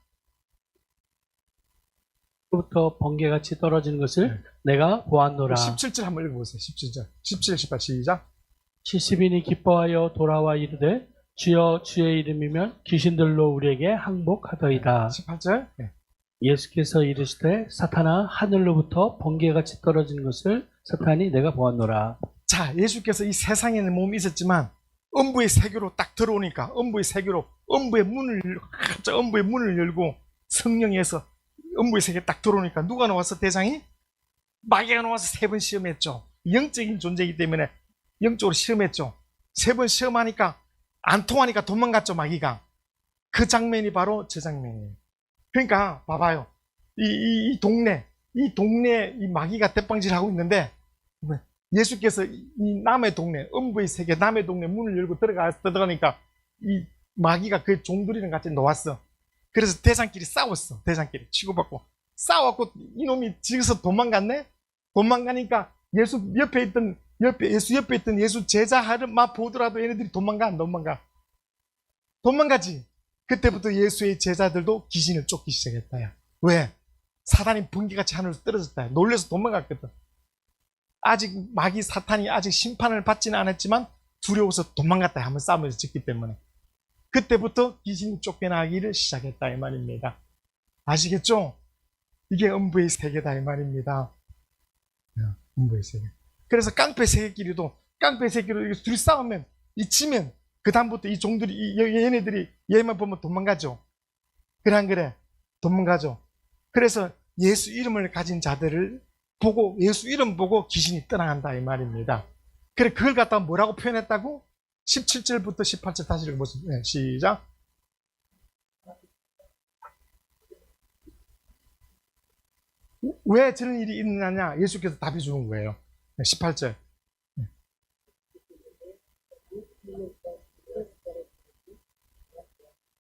부터 번개같이 떨어지는 것을 내가 보았노라. 17절 한번 읽어보세요. 17절. 17, 18 시작. 70인이 기뻐하여 돌아와 이르되 주여 주의 이름이면 귀신들로 우리에게 항복하더이다. 18절. 네. 예수께서 이르시되 사탄아 하늘로부터 번개같이 떨어지는 것을 사탄이 내가 보았노라. 자, 예수께서 이 세상에는 몸이 있었지만 음부의 세계로 딱 들어오니까 음부의 세계로 음부의 문을 열고 성령에서 음부의 세계에 딱 들어오니까 누가 나와서 대장이? 마귀가 나와서 세 번 시험했죠. 영적인 존재이기 때문에 영적으로 시험했죠. 세 번 시험하니까 안 통하니까 도망갔죠, 마귀가. 그 장면이 바로 저 장면이에요. 그러니까 봐봐요. 이 동네 이 마귀가 대빵질하고 있는데 예수께서 이 남의 동네, 음부의 세계 남의 동네 문을 열고 들어가니까 이 마귀가 그 종들이랑 같이 놓았어. 그래서 대장끼리 싸웠어. 대장끼리 치고받고 싸워갖고 이놈이 지금서 도망갔네? 도망가니까 예수 옆에 있던 예수 제자를 막 보더라도 얘네들이 도망가, 안 도망가? 도망가지. 그때부터 예수의 제자들도 귀신을 쫓기 시작했다. 야. 왜? 사단이 번개같이 하늘로 떨어졌다. 야. 놀래서 도망갔거든. 아직 마귀 사탄이 아직 심판을 받지는 않았지만 두려워서 도망갔다. 한번 싸움에서 졌기 때문에. 그때부터 귀신이 쫓겨나기를 시작했다. 이 말입니다. 아시겠죠? 이게 음부의 세계다. 이 말입니다. 음부의 세계. 그래서 깡패 세계끼리도 둘이 싸우면 이치면 그 다음부터 이 종들이 얘네들이 얘만 보면 도망가죠. 그래 안 그래? 도망가죠. 그래서 예수 이름을 가진 자들을 보고 예수 이름 보고 귀신이 떠나간다 이 말입니다. 그래 그걸 갖다가 뭐라고 표현했다고? 17절부터 18절 다시 읽어보세요. 네, 시작. 왜 저런 일이 있느냐? 예수께서 답해 주는 거예요. 18절.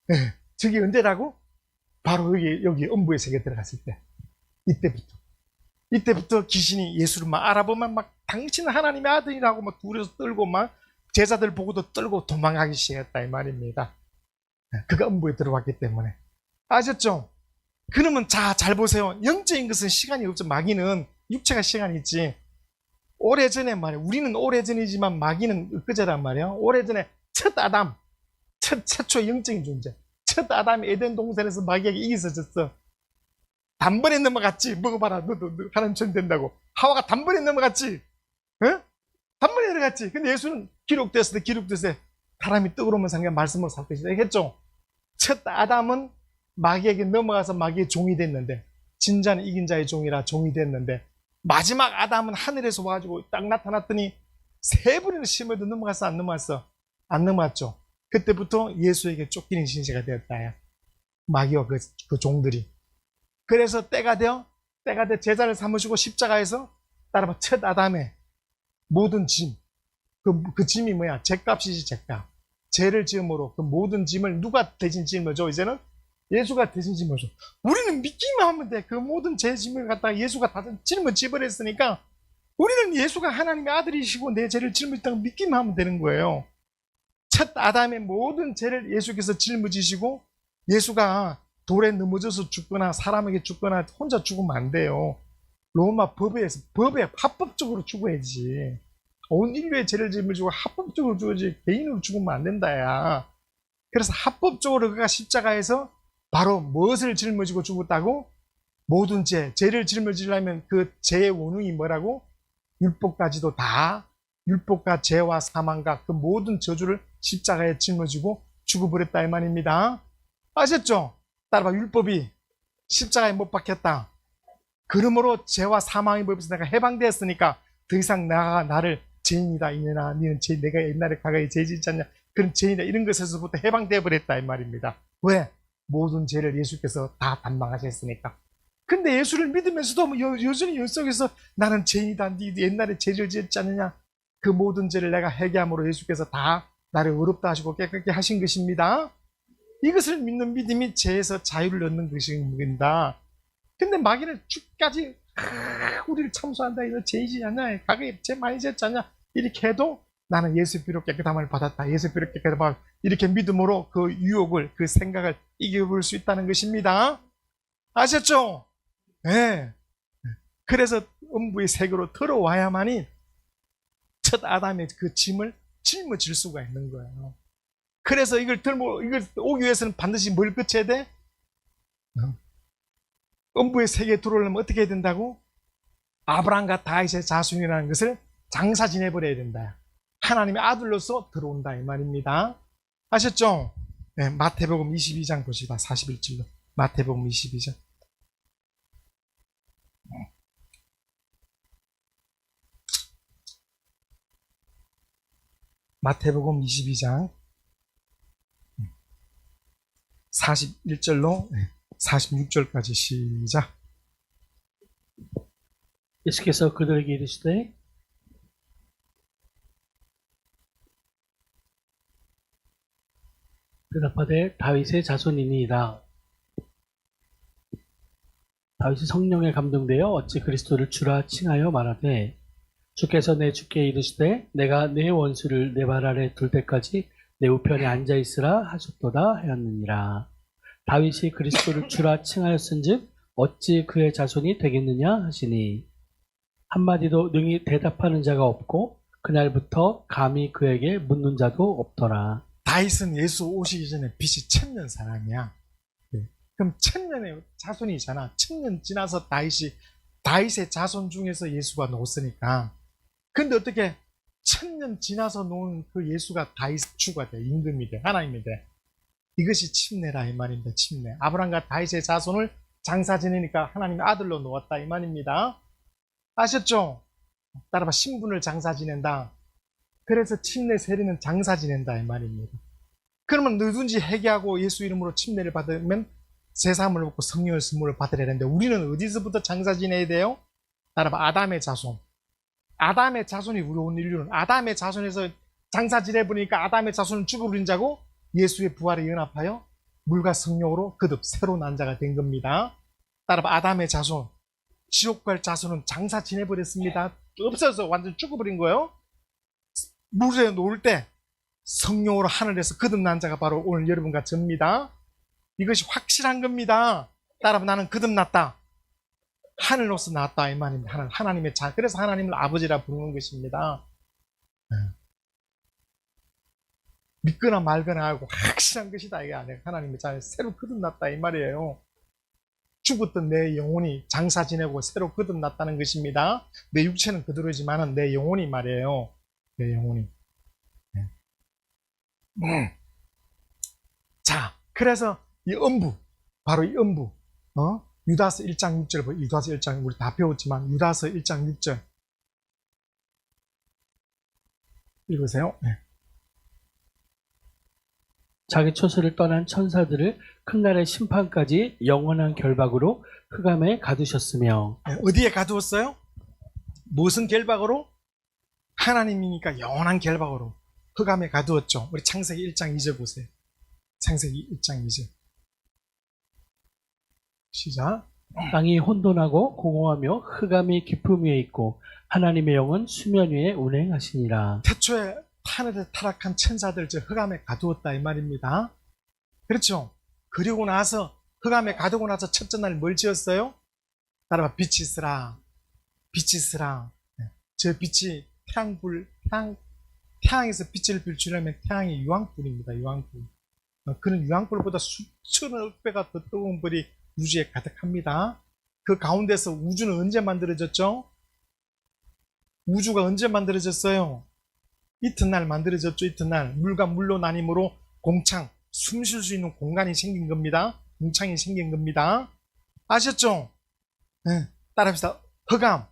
네, 저게 언제라고? 바로 여기 음부의 세계에 들어갔을 때. 이때부터 귀신이 예수를 막 알아보면 막 당신은 하나님의 아들이라고 막 두려워서 떨고 막 제자들 보고도 떨고 도망가기 시작했다 이 말입니다. 그가 음부에 들어왔기 때문에. 아셨죠? 그러면 잘 보세요. 영적인 것은 시간이 없죠. 마귀는 육체가 시간이 있지. 오래전에 말이야. 우리는 오래전이지만 마귀는 엊그제란 말이야. 오래전에 첫 아담, 최초 영적인 존재. 첫 아담이 에덴 동산에서 마귀에게 이기서졌어. 단번에 넘어갔지. 먹어봐라. 너도 하나님처럼 된다고. 하와가 단번에 넘어갔지. 어? 단번에 들어갔지. 근데 예수는 기록됐을 때 사람이 떡으로 오면 상관 말씀으로 살 것이다. 했죠? 첫 아담은 마귀에게 넘어가서 마귀의 종이 됐는데 진자는 이긴 자의 종이라 종이 됐는데 마지막 아담은 하늘에서 와가지고 딱 나타났더니 세 번이나 심어도 넘어갔어 안 넘어갔어? 안 넘어갔죠. 그때부터 예수에게 쫓기는 신세가 되었다. 마귀와 그 종들이. 그래서 때가 되어 제자를 삼으시고 십자가에서 따라봐 첫 아담의 모든 짐. 그 짐이 뭐야? 죄값이지 죄값. 죄를 지음으로 그 모든 짐을 누가 대신 짐을 줘? 이제는 예수가 대신 짐을 줘. 우리는 믿기만 하면 돼. 그 모든 죄 짐을 갖다가 예수가 다 짐을 지버렸으니까 우리는 예수가 하나님의 아들이시고 내 죄를 짊어지다고 믿기만 하면 되는 거예요. 첫 아담의 모든 죄를 예수께서 짊어지시고 예수가 돌에 넘어져서 죽거나 사람에게 죽거나 혼자 죽으면 안 돼요. 로마 법에 합법적으로 죽어야지. 온 인류의 죄를 짊어지고 합법적으로 죽어야지 개인으로 죽으면 안 된다 야. 그래서 합법적으로 그가 십자가에서 바로 무엇을 짊어지고 죽었다고? 모든 죄를 짊어지려면 그 죄의 원흉이 뭐라고? 율법까지도 다 율법과 죄와 사망과 그 모든 저주를 십자가에 짊어지고 죽어버렸다 이 말입니다. 아셨죠? 따라봐 율법이 십자가에 못 박혔다. 그러므로 죄와 사망의 법에서 내가 해방되었으니까 더 이상 나를 죄인이다 이내나 너는 내가 옛날에 과거에 죄 짓지 않냐 그런 죄인이다 이런 것에서부터 해방되어 버렸다 이 말입니다. 왜? 모든 죄를 예수께서 다 담당하셨으니까. 근데 예수를 믿으면서도 여전히 영속에서 나는 죄인이다 네 옛날에 죄를 짓지 않느냐 그 모든 죄를 내가 회개함으로 예수께서 다 나를 의롭다 하시고 깨끗게 하신 것입니다. 이것을 믿는 믿음이 죄에서 자유를 얻는 것입니다. 근데 마귀는 죽까지 우리를 참소한다 이거 죄이지 않냐 과거에 죄 많이 짓지 않냐 이렇게 해도 나는 예수 피로 깨끗함을 받았다. 예수 피로 깨끗함을 받았다. 이렇게 믿음으로 그 유혹을 그 생각을 이겨볼 수 있다는 것입니다. 아셨죠? 네. 그래서 음부의 세계로 들어와야만이 첫 아담의 그 짐을 짊어질 수가 있는 거예요. 그래서 이걸 오기 위해서는 반드시 뭘 거쳐야 돼? 음부의 세계에 들어오려면 어떻게 해야 된다고? 아브라함과 다윗의 자손이라는 것을 장사 지내버려야 된다. 하나님의 아들로서 들어온다 이 말입니다. 아셨죠? 네, 마태복음 22장 보시다 41절로 마태복음 22장 마태복음 22장 41절로 46절까지 시작. 예수께서 그들에게 이르시되 대답하되 다윗의 자손이니이다. 다윗이 성령에 감동되어 어찌 그리스도를 주라 칭하여 말하되 주께서 내 주께 이르시되 내가 내 원수를 내 발 아래 둘 때까지 내 우편에 앉아 있으라 하셨도다 하였느니라. 다윗이 그리스도를 주라 칭하였은즉 어찌 그의 자손이 되겠느냐 하시니 한마디도 능히 대답하는 자가 없고 그날부터 감히 그에게 묻는 자도 없더라. 다윗은 예수 오시기 전에 빛이 천년 사람이야. 그럼 천년의 자손이잖아. 천년 지나서 다윗의 자손 중에서 예수가 놓았으니까. 근데 어떻게 천년 지나서 놓은 그 예수가 다윗 주가 돼, 임금이 돼, 하나님이 돼. 이것이 침례라 이 말입니다. 침례. 아브라함과 다윗의 자손을 장사 지내니까 하나님의 아들로 놓았다 이 말입니다. 아셨죠? 따라봐, 신분을 장사 지낸다. 그래서 침례 세례는 장사 지낸다 이 말입니다. 그러면 누구든지 회개하고 예수 이름으로 침례를 받으면 제사함을 얻고 성령의 선물을 받으려 하는데 우리는 어디서부터 장사 지내야 돼요? 따라봐, 아담의 자손. 아담의 자손이 우리 온 인류는 아담의 자손에서 장사 지내버리니까 아담의 자손은 죽어버린 자고 예수의 부활에 연합하여 물과 성령으로 거듭 새로 난 자가 된 겁니다. 따라봐, 아담의 자손, 지옥 갈 자손은 장사 지내버렸습니다. 없어서 완전 죽어버린 거예요. 물에 놓을 때 성령으로 하늘에서 거듭난 자가 바로 오늘 여러분과 저입니다. 이것이 확실한 겁니다. 따라봐, 나는 거듭났다. 하늘로서 나왔다 이 말입니다. 하나님의 자. 그래서 하나님을 아버지라 부르는 것입니다. 믿거나 말거나 하고 확실한 것이다. 이게 아니에요. 하나님의 자. 새로 거듭났다 이 말이에요. 죽었던 내 영혼이 장사 지내고 새로 거듭났다는 것입니다. 내 육체는 그대로지만은 내 영혼이 말이에요. 내 영혼이. 자, 그래서 이 음부, 바로 이 음부, 유다서 1장 6절, 유다서 1장 우리 다 배웠지만 유다서 1장 6절 읽으세요. 네. 자기 처소를 떠난 천사들을 큰 날의 심판까지 영원한 결박으로 흑암에 가두셨으며. 네, 어디에 가두었어요? 무슨 결박으로? 하나님이니까 영원한 결박으로 흑암에 가두었죠. 우리 창세기 1장 2절 보세요. 창세기 1장 2절 시작. 땅이 혼돈하고 공허하며 흑암이 깊음 위에 있고 하나님의 영은 수면 위에 운행하시니라. 태초에 하늘에 타락한 천사들 저 흑암에 가두었다 이 말입니다. 그렇죠? 그리고 나서 흑암에 가두고 나서 첫째 날 뭘 지었어요? 따라봐, 빛이 있으라. 빛이 있으라. 저 빛이 태양에서 빛을 비추려면 태양이 유황불입니다. 유황불. 그런 유황불보다 수천억 배가 더 뜨거운 불이 우주에 가득합니다. 그 가운데서 우주는 언제 만들어졌죠? 우주가 언제 만들어졌어요? 이튿날 만들어졌죠. 이튿날 물과 물로 나님으로 공창, 숨 쉴 수 있는 공간이 생긴 겁니다. 공창이 생긴 겁니다. 아셨죠? 네. 따라합시다. 흑암.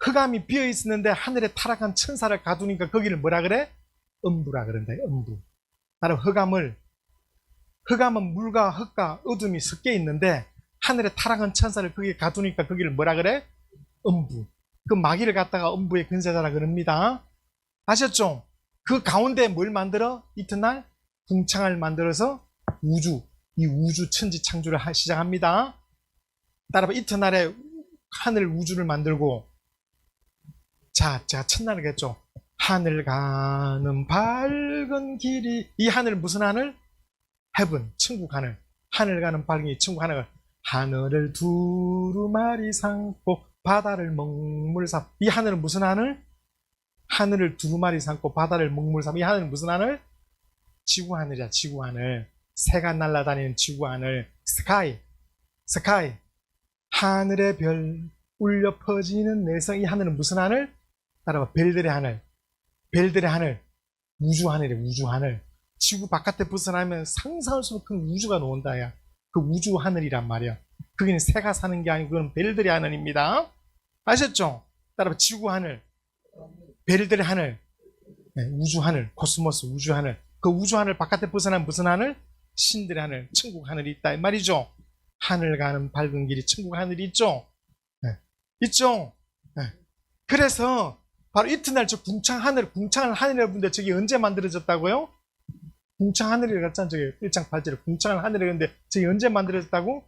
흑암이 비어 있었는데 하늘에 타락한 천사를 가두니까 거기를 뭐라 그래? 음부라 그런다. 음부. 따라 흑암은 물과 흙과 어둠이 섞여 있는데 하늘에 타락한 천사를 거기에 가두니까 거기를 뭐라 그래? 음부. 그 마귀를 갖다가 음부의 근세자라 그럽니다. 아셨죠? 그 가운데 뭘 만들어? 이튿날 궁창을 만들어서 이 우주 천지 창조를 시작합니다. 따라봐, 이튿날에 하늘 우주를 만들고, 자, 제가 첫날을 했죠. 하늘 가는 밝은 길이, 이 하늘 무슨 하늘? 헤븐, 천국 하늘. 하늘 가는 밝은 길, 천국 하늘. 하늘을 두루마리 삼고 바다를 먹물 삼. 이 하늘은 무슨 하늘? 하늘을 두루마리 삼고 바다를 먹물 삼. 이 하늘은 무슨 하늘? 지구 하늘이야, 지구 하늘. 새가 날아다니는 지구 하늘. 스카이. 하늘의 별 울려 퍼지는 내성. 이 하늘은 무슨 하늘? 따라봐, 별들의 하늘. 우주 하늘이야, 우주 하늘. 지구 바깥에 벗어나면 상상할 수 없는 우주가 나온다, 야. 그 우주 하늘이란 말이야. 거기는 새가 사는 게 아니고 그건 별들의 하늘입니다. 아셨죠? 따라봐, 지구 하늘, 별들의 하늘, 우주 하늘, 코스모스 우주 하늘. 그 우주 하늘 바깥에 벗어나면 무슨 하늘? 신들의 하늘, 천국 하늘이 있다 이 말이죠. 하늘 가는 밝은 길이 천국 하늘이 있죠. 있죠. 그래서 바로 이튿날 저 궁창 하늘이라고 부르는데 저게 언제 만들어졌다고요? 궁창 하늘이라고 했잖아. 저기 1장 8절에 궁창 하늘이라고 했는데 저게 언제 만들어졌다고?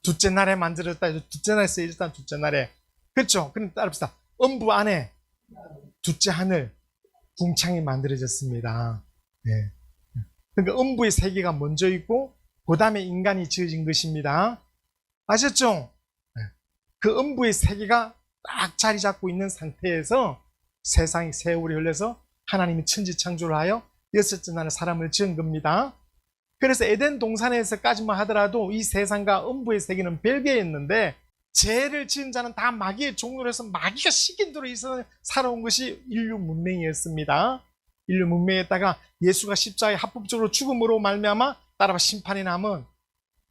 둘째 날에 만들었다. 둘째 날에 쓰여졌다. 둘째 날에. 그렇죠? 그럼 따라합시다. 음부 안에 둘째 하늘, 궁창이 만들어졌습니다. 네. 그러니까 음부의 세계가 먼저 있고 그 다음에 인간이 지어진 것입니다. 아셨죠? 네. 그 음부의 세계가 딱 자리 잡고 있는 상태에서 세상이 세월이 흘러서 하나님이 천지창조를 하여 여섯째 날에 사람을 지은 겁니다. 그래서 에덴 동산에서까지만 하더라도 이 세상과 음부의 세계는 별개였는데 죄를 지은 자는 다 마귀의 종로로 해서 마귀가 시킨 대로 있어 살아온 것이 인류 문명이었습니다. 인류 문명에다가 예수가 십자가에 합법적으로 죽음으로 말미암아 따라봐 심판이 남은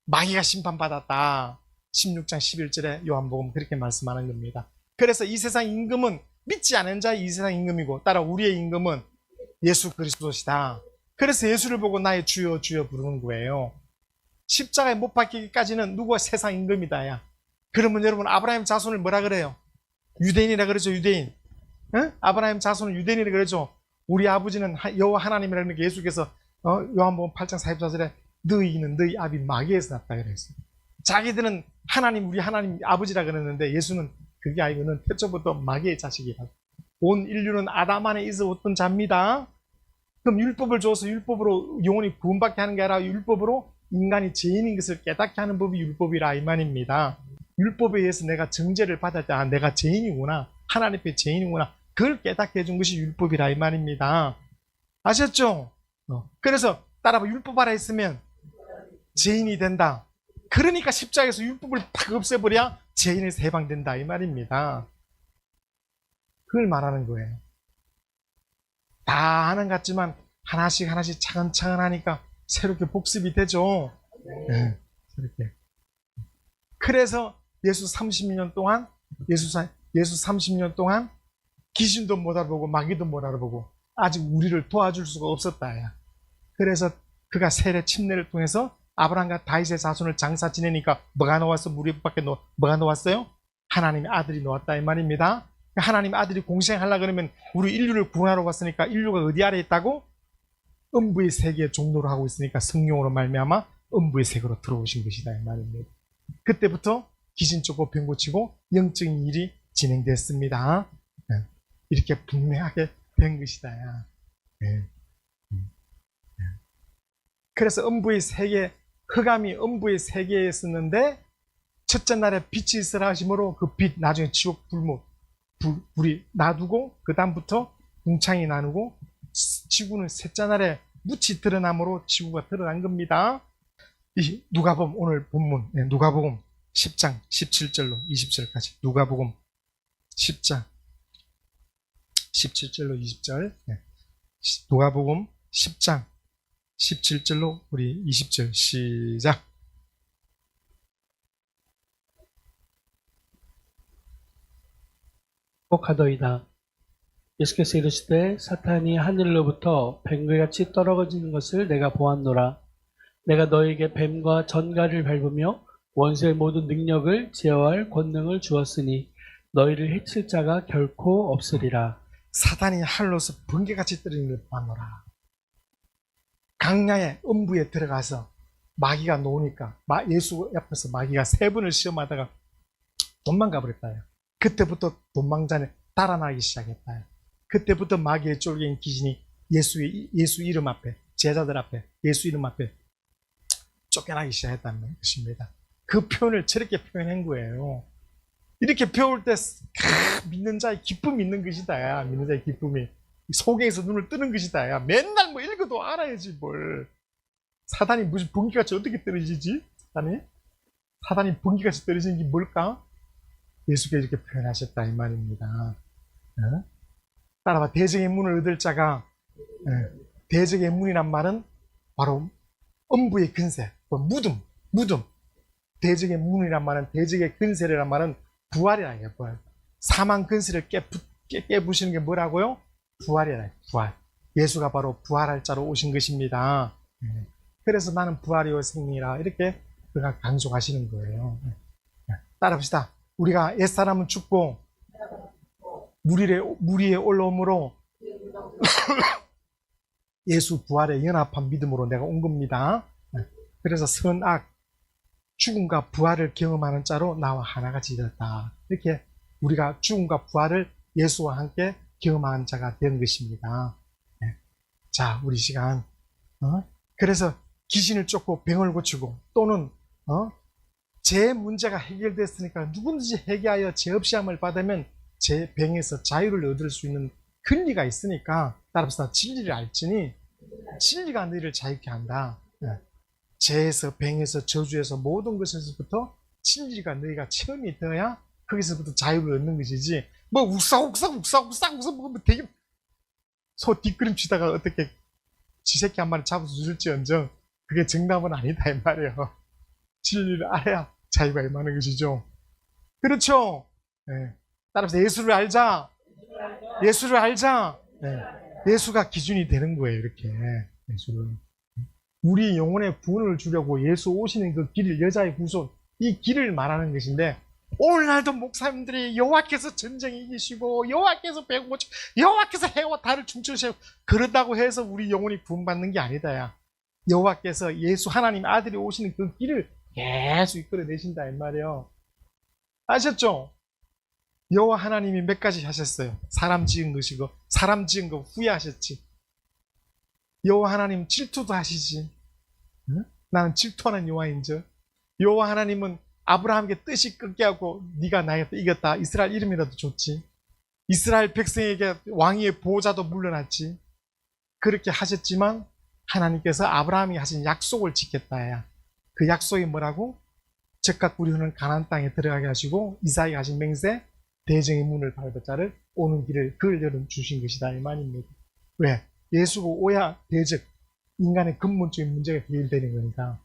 마귀가 심판받았다. 16장 11절에 요한복음 그렇게 말씀하는 겁니다. 그래서 이 세상 임금은 믿지 않은 자의 이 세상 임금이고 따라 우리의 임금은 예수 그리스도시다. 그래서 예수를 보고 나의 주여 주여 부르는 거예요. 십자가에 못 박히기까지는 누구가 세상 임금이다야. 그러면 여러분 아브라함 자손을 뭐라 그래요? 유대인이라 그러죠. 유대인. 응? 아브라함 자손은 유대인이라 그러죠. 우리 아버지는 여호와 하나님이라는 게 예수께서 요한복음 8장 44절에 너희는 너희 아비 마귀에서 났다 그랬어요. 자기들은 하나님 우리 하나님 아버지라 그랬는데 예수는 그게 아니고는 태초부터 마귀의 자식이라. 온 인류는 아담 안에 있어왔던 자입니다. 그럼 율법을 줘서 율법으로 영혼이 구원받게 하는 게 아니라 율법으로 인간이 죄인인 것을 깨닫게 하는 법이 율법이라 이 말입니다. 율법에 의해서 내가 정죄를 받을 때 내가 죄인이구나. 하나님 앞에 죄인이구나. 그걸 깨닫게 해준 것이 율법이라 이 말입니다. 아셨죠? 그래서 따라봐 율법 아래 있으면 죄인이 된다. 그러니까 십자가에서 율법을 팍 없애버려야 죄인에서 해방된다 이 말입니다. 그걸 말하는 거예요. 다 하는 것 같지만 하나씩 하나씩 차근차근 하니까 새롭게 복습이 되죠. 네, 새롭게. 그래서 예수 30년 동안 예수 30년 동안 귀신도 못 알아보고 마귀도 못 알아보고 아직 우리를 도와줄 수가 없었다. 그래서 그가 세례 침례를 통해서 아브라함과 다윗의 자손을 장사 지내니까 뭐가 나왔어? 무리밖에 뭐가 나왔어요? 하나님의 아들이 나왔다 이 말입니다. 하나님의 아들이 공생하려고 그러면 우리 인류를 구원하러 왔으니까 인류가 어디 아래 있다고? 음부의 세계의 종로를 하고 있으니까 성령으로 말미암아 음부의 세계로 들어오신 것이다 이 말입니다. 그때부터 귀신 쫓고 병 고치고 영적인 일이 진행됐습니다. 이렇게 분명하게 된 것이다. 그래서 음부의 세계, 흑암이 음부의 세계에 있었는데 첫째 날에 빛이 있으라 하심으로 그 빛 나중에 지옥 불이 놔두고 그 다음부터 궁창이 나누고 지구는 셋째 날에 묻이 드러남으로 지구가 드러난 겁니다. 이 누가복음 오늘 본문 누가복음 10장 17절로 20절까지 누가복음 10장 17절로 20절 누가복음 10장 17절로 우리 20절 시작. 하더이다. 예수께서 이르시되 사탄이 하늘로부터 뱀같이 떨어지는 것을 내가 보았노라. 내가 너에게 뱀과 전갈을 밟으며 원수의 모든 능력을 제어할 권능을 주었으니 너희를 해칠 자가 결코 없으리라. 사탄이 하늘로서 번개같이 떨어지는 걸 보았노라. 강야의 음부에 들어가서 마귀가 노니까 예수 옆에서 마귀가 세 번을 시험하다가 도망가 버렸다. 그때부터 도망자는 달아나기 시작했다. 그때부터 마귀의 쫄개인 귀신이 예수 이름 앞에 제자들 앞에 예수 이름 앞에 쫓겨나기 시작했다는 것입니다. 그 표현을 저렇게 표현한 거예요. 이렇게 배울 때 믿는 자의 기쁨이 있는 것이다. 믿는 자의 기쁨이 속에서 눈을 뜨는 것이다. 야, 맨날 뭐 읽어도 알아야지 뭘. 사단이 무슨 번개같이 어떻게 떨어지지? 사단이 번개같이 떨어지는 게 뭘까? 예수께서 이렇게 표현하셨다 이 말입니다. 따라봐. 대적의 문을 얻을 자가 대적의 문이란 말은 바로 음부의 근세, 무덤. 대적의 문이란 말은 대적의 근세란 말은 부활이라 해요. 부활. 사망 근세를 깨부시는 게 뭐라고요? 부활이라. 부활. 예수가 바로 부활할 자로 오신 것입니다. 그래서 나는 부활이요 생명이라 이렇게 그가 강조하시는 거예요. 따라합시다. 우리가 옛사람은 죽고 물 위에 올라옴으로 예수 부활의 연합한 믿음으로 내가 온 겁니다. 그래서 선악 죽음과 부활을 경험하는 자로 나와 하나같이 되었다. 이렇게 우리가 죽음과 부활을 예수와 함께 경험한 자가 된 것입니다. 네. 자, 우리 시간 그래서 귀신을 쫓고 병을 고치고 또는 제 문제가 해결됐으니까 누구든지 회개하여 죄 없이 함을 받으면 제 병에서 자유를 얻을 수 있는 권리가 있으니까 따라서 진리를 알지니 진리가 너희를 자유케 한다. 죄에서 병에서 저주에서 모든 것에서부터 진리가 너희가 체험이 되어야 거기서부터 자유를 얻는 것이지 뭐 욱싹욱싹 뭐 되게 소 뒷걸음치다가 어떻게 쥐새끼 한 마리 잡아서 줄지언정 그게 정답은 아니다 이 말이에요. 진리를 알아야 자유가 임하는 것이죠. 그렇죠? 네. 따라서 예수를 알자. 예수를 알자. 네. 예수가 기준이 되는 거예요. 이렇게 예수를. 우리 영혼의 구원을 주려고 예수 오시는 그 길을 여자의 구속 이 길을 말하는 것인데 오늘날도 목사님들이 여호와께서 전쟁이 이기시고 여호와께서 배고 여호와께서 해와 달을 춤추시고 그런다고 해서 우리 영혼이 구원받는 게 아니다 야. 여호와께서 예수 하나님 아들이 오시는 그 길을 계속 이끌어내신다 이 말이에요. 아셨죠? 여호와 하나님이 몇 가지 하셨어요. 사람 지은 것이고 사람 지은 거 후회하셨지. 여호와 하나님 질투도 하시지. 응? 나는 질투하는 여호와인즉 여호와 하나님은 아브라함에게 뜻이 끊게 하고 네가 나에게 이겼다. 이스라엘 이름이라도 줬지. 이스라엘 백성에게 왕위의 보호자도 물러났지. 그렇게 하셨지만 하나님께서 아브라함이 하신 약속을 지켰다야. 그 약속이 뭐라고? 적각 우리는 가나안 땅에 들어가게 하시고 이삭에게 하신 맹세 대정의 문을 밟을 자를 오는 길을 그를 열어 주신 것이다 이 말입니다. 왜? 예수가 오야 대적 인간의 근본적인 문제가 해결되는 거니까.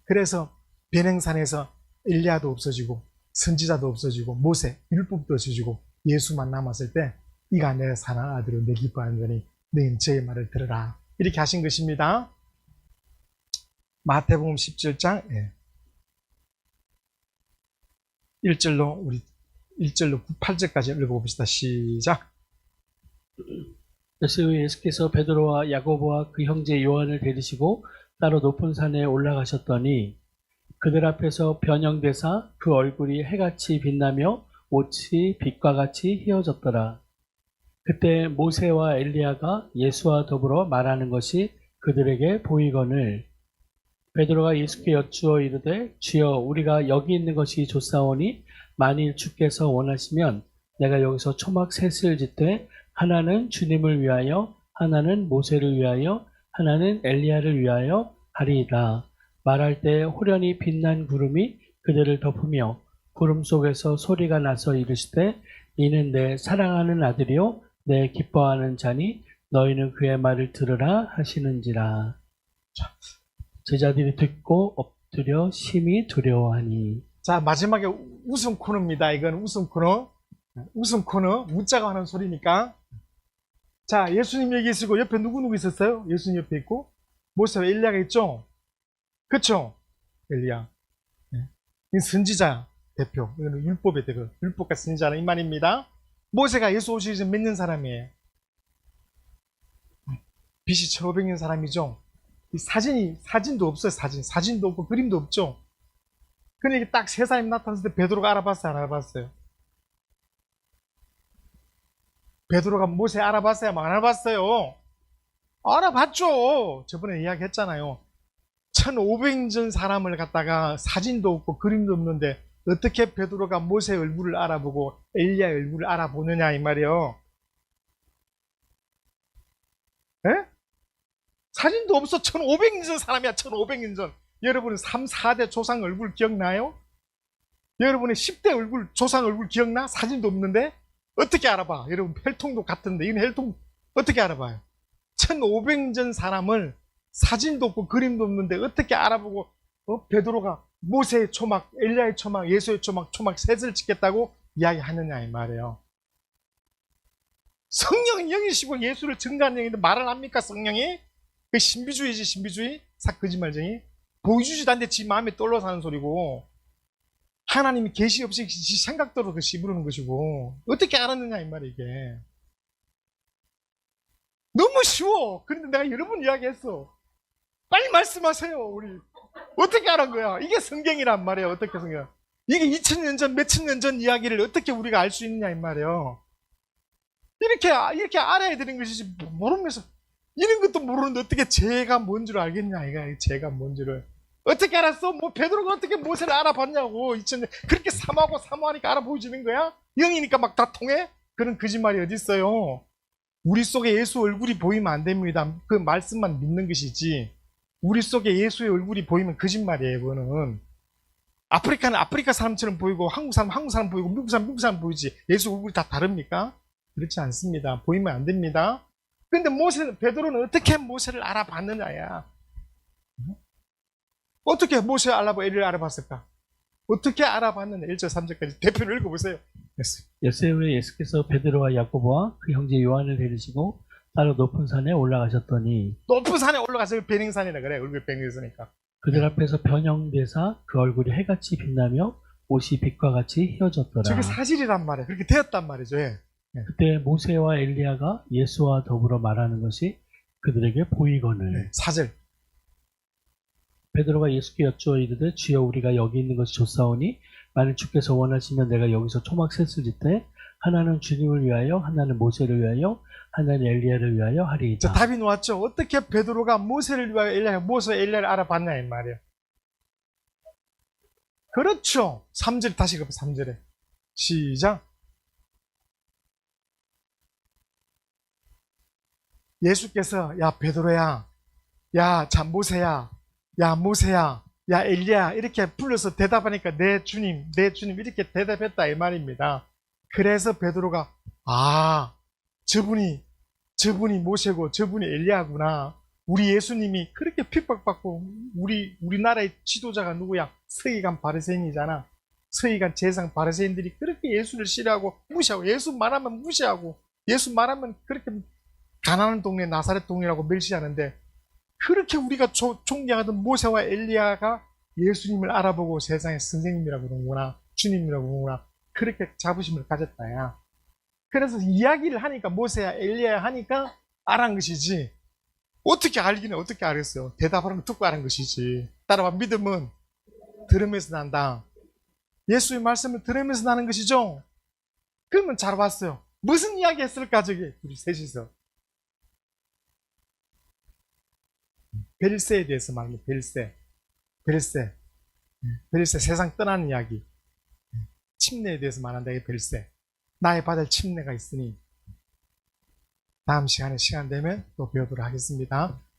그래서 변행산에서 엘리야도 없어지고 선지자도 없어지고 모세 율법도 없어지고 예수만 남았을 때 이가 내 사랑하는 아들을 내 기뻐하는 거니 너희는 저의 말을 들으라 이렇게 하신 것입니다. 마태복음 17장 1절로 우리 1절로 8절까지 읽어봅시다. 시작. 몇세 후에 예수께서 베드로와 야고보와 그 형제 요한을 데리시고 따로 높은 산에 올라가셨더니 그들 앞에서 변형되사 그 얼굴이 해같이 빛나며 옷이 빛과 같이 휘어졌더라. 그때 모세와 엘리야가 예수와 더불어 말하는 것이 그들에게 보이거늘 베드로가 예수께 여쭈어 이르되 주여 우리가 여기 있는 것이 좋사오니 만일 주께서 원하시면 내가 여기서 초막 셋을 짓되 하나는 주님을 위하여 하나는 모세를 위하여 하나는 엘리야를 위하여 하리이다. 말할 때 호련히 빛난 구름이 그들을 덮으며 구름 속에서 소리가 나서 이르시되 이는 내 사랑하는 아들이요 내 기뻐하는 자니 너희는 그의 말을 들으라 하시는지라. 제자들이 듣고 엎드려 심히 두려워하니. 자, 마지막에 웃음 코너입니다. 이건 웃음 코너. 웃음 코너. 웃자고 하는 소리니까. 자, 예수님 얘기 있고 옆에 누구 있었어요? 예수님 옆에 있고 모세와 엘리야가 있죠? 그쵸? 엘리야. 이 선지자 대표. 이거는 율법의 대표. 율법과 선지자는 이 말입니다. 모세가 예수 오시기 전 몇 년 사람이에요? BC 1500년 사람이죠? 이 사진도 없어요, 사진도 없고 그림도 없죠? 그러니까 딱 세 사람이 나타났을 때 베드로가 알아봤어요, 안 알아봤어요? 베드로가 모세 알아봤어요, 안 알아봤어요? 알아봤죠! 저번에 이야기했잖아요. 1500년 전 사람을 갖다가 사진도 없고 그림도 없는데 어떻게 베드로가 모세 얼굴을 알아보고 엘리야 얼굴을 알아보느냐 이 말이에요. 에? 사진도 없어. 1500년 전 사람이야. 1500년 전. 여러분은 3, 4대 조상 얼굴 기억나요? 여러분의 10대 얼굴 조상 얼굴 기억나? 사진도 없는데 어떻게 알아봐? 여러분 혈통도 같은데 이건 혈통 어떻게 알아봐요? 1500년 전 사람을 사진도 없고 그림도 없는데 어떻게 알아보고 베드로가 모세의 초막, 엘리야의 초막, 예수의 초막 셋을 짓겠다고 이야기하느냐 이 말이에요. 성령은 영이시고 예수를 증거하는 영인데 말을 합니까 성령이? 그 신비주의지 신비주의? 거짓말쟁이? 보여주지도 않는데 지 마음에 떨러 사는 소리고 하나님이 계시 없이 지 생각대로 그 씹으르는 것이고 어떻게 알았느냐 이 말이야 이게. 너무 쉬워. 그런데 내가 여러 번 이야기했어. 빨리 말씀하세요 우리. 어떻게 알은 거야? 이게 성경이란 말이에요. 어떻게 성경? 이게 2000년 전, 몇천 년 전 이야기를 어떻게 우리가 알 수 있느냐 이 말이에요. 이렇게 알아야 되는 것이지 모르면서 이런 것도 모르는데 어떻게 죄가 뭔 줄 알겠냐 이가 죄가 뭔 줄을 어떻게 알았어? 뭐 베드로가 어떻게 모세를 알아봤냐고 2000년 그렇게 사모하니까 알아보여지는 거야? 영이니까 막 다 통해? 그런 거짓말이 어디 있어요? 우리 속에 예수 얼굴이 보이면 안 됩니다. 그 말씀만 믿는 것이지 우리 속에 예수의 얼굴이 보이면 거짓말이에요. 그거는 아프리카는 아프리카 사람처럼 보이고 한국 사람 보이고 미국 사람 보이지 예수 얼굴이 다 다릅니까? 그렇지 않습니다. 보이면 안 됩니다. 근데 베드로는 어떻게 모세를 알아봤느냐야. 어떻게 모세를 알아보고 엘리를 알아봤을까? 어떻게 알아봤느냐. 1절 3절까지 대표를 읽어보세요. 엿새 후에 예수께서 베드로와 야고보와 그 형제 요한을 데리시고 따로 높은 산에 올라가셨더니 높은 산에 올라가서 베닝산이라 그래. 얼굴 베닝산이니까. 그들 앞에서 변형되사 그 얼굴이 해같이 빛나며 옷이 빛과 같이 휘어졌더라. 저게 사실이란 말이에요. 그렇게 되었단 말이죠. 예. 그때 모세와 엘리야가 예수와 더불어 말하는 것이 그들에게 보이거늘. 4절. 베드로가 예수께 여쭈어 이르되 주여 우리가 여기 있는 것이 좋사오니 만일 주께서 원하시면 내가 여기서 초막 셋을 짓되 하나는 주님을 위하여 하나는 모세를 위하여 하나는 엘리야를 위하여 하리이다. 자, 답이 나왔죠. 어떻게 베드로가 모세를 위하여 모세 엘리야를 알아봤냐 이 말이에요. 그렇죠. 3절 다시 그 3절에 시작. 예수께서 야 베드로야, 야 자 모세야, 야 모세야, 야 엘리야 이렇게 불러서 대답하니까 내 주님 이렇게 대답했다 이 말입니다. 그래서 베드로가 저분이 모세고 저분이 엘리야구나. 우리 예수님이 그렇게 핍박받고 우리나라의 지도자가 누구야? 서기관 바리새인이잖아. 서기관 제상 바리새인들이 그렇게 예수를 싫어하고 무시하고 예수 말하면 무시하고 예수 말하면 그렇게 가난한 동네 나사렛 동네라고 멸시하는데 그렇게 우리가 존경하던 모세와 엘리야가 예수님을 알아보고 세상의 선생님이라고 그러는구나. 주님이라고 그러는구나. 그렇게 자부심을 가졌다야. 그래서 이야기를 하니까 모세야 엘리야 하니까 알은 것이지. 어떻게 알기는 어떻게 알겠어요. 대답하는 거 듣고 알은 것이지. 따라와 믿음은 들으면서 난다. 예수의 말씀을 들으면서 나는 것이죠. 그러면 잘 봤어요. 무슨 이야기 했을까 저기 우리 셋이서. 벨세에 대해서 말해요. 벨세 세상 떠나는 이야기. 침례에 대해서 말한다. 이 벨세. 나의 받을 침례가 있으니 다음 시간에 시간 되면 또 배우도록 하겠습니다.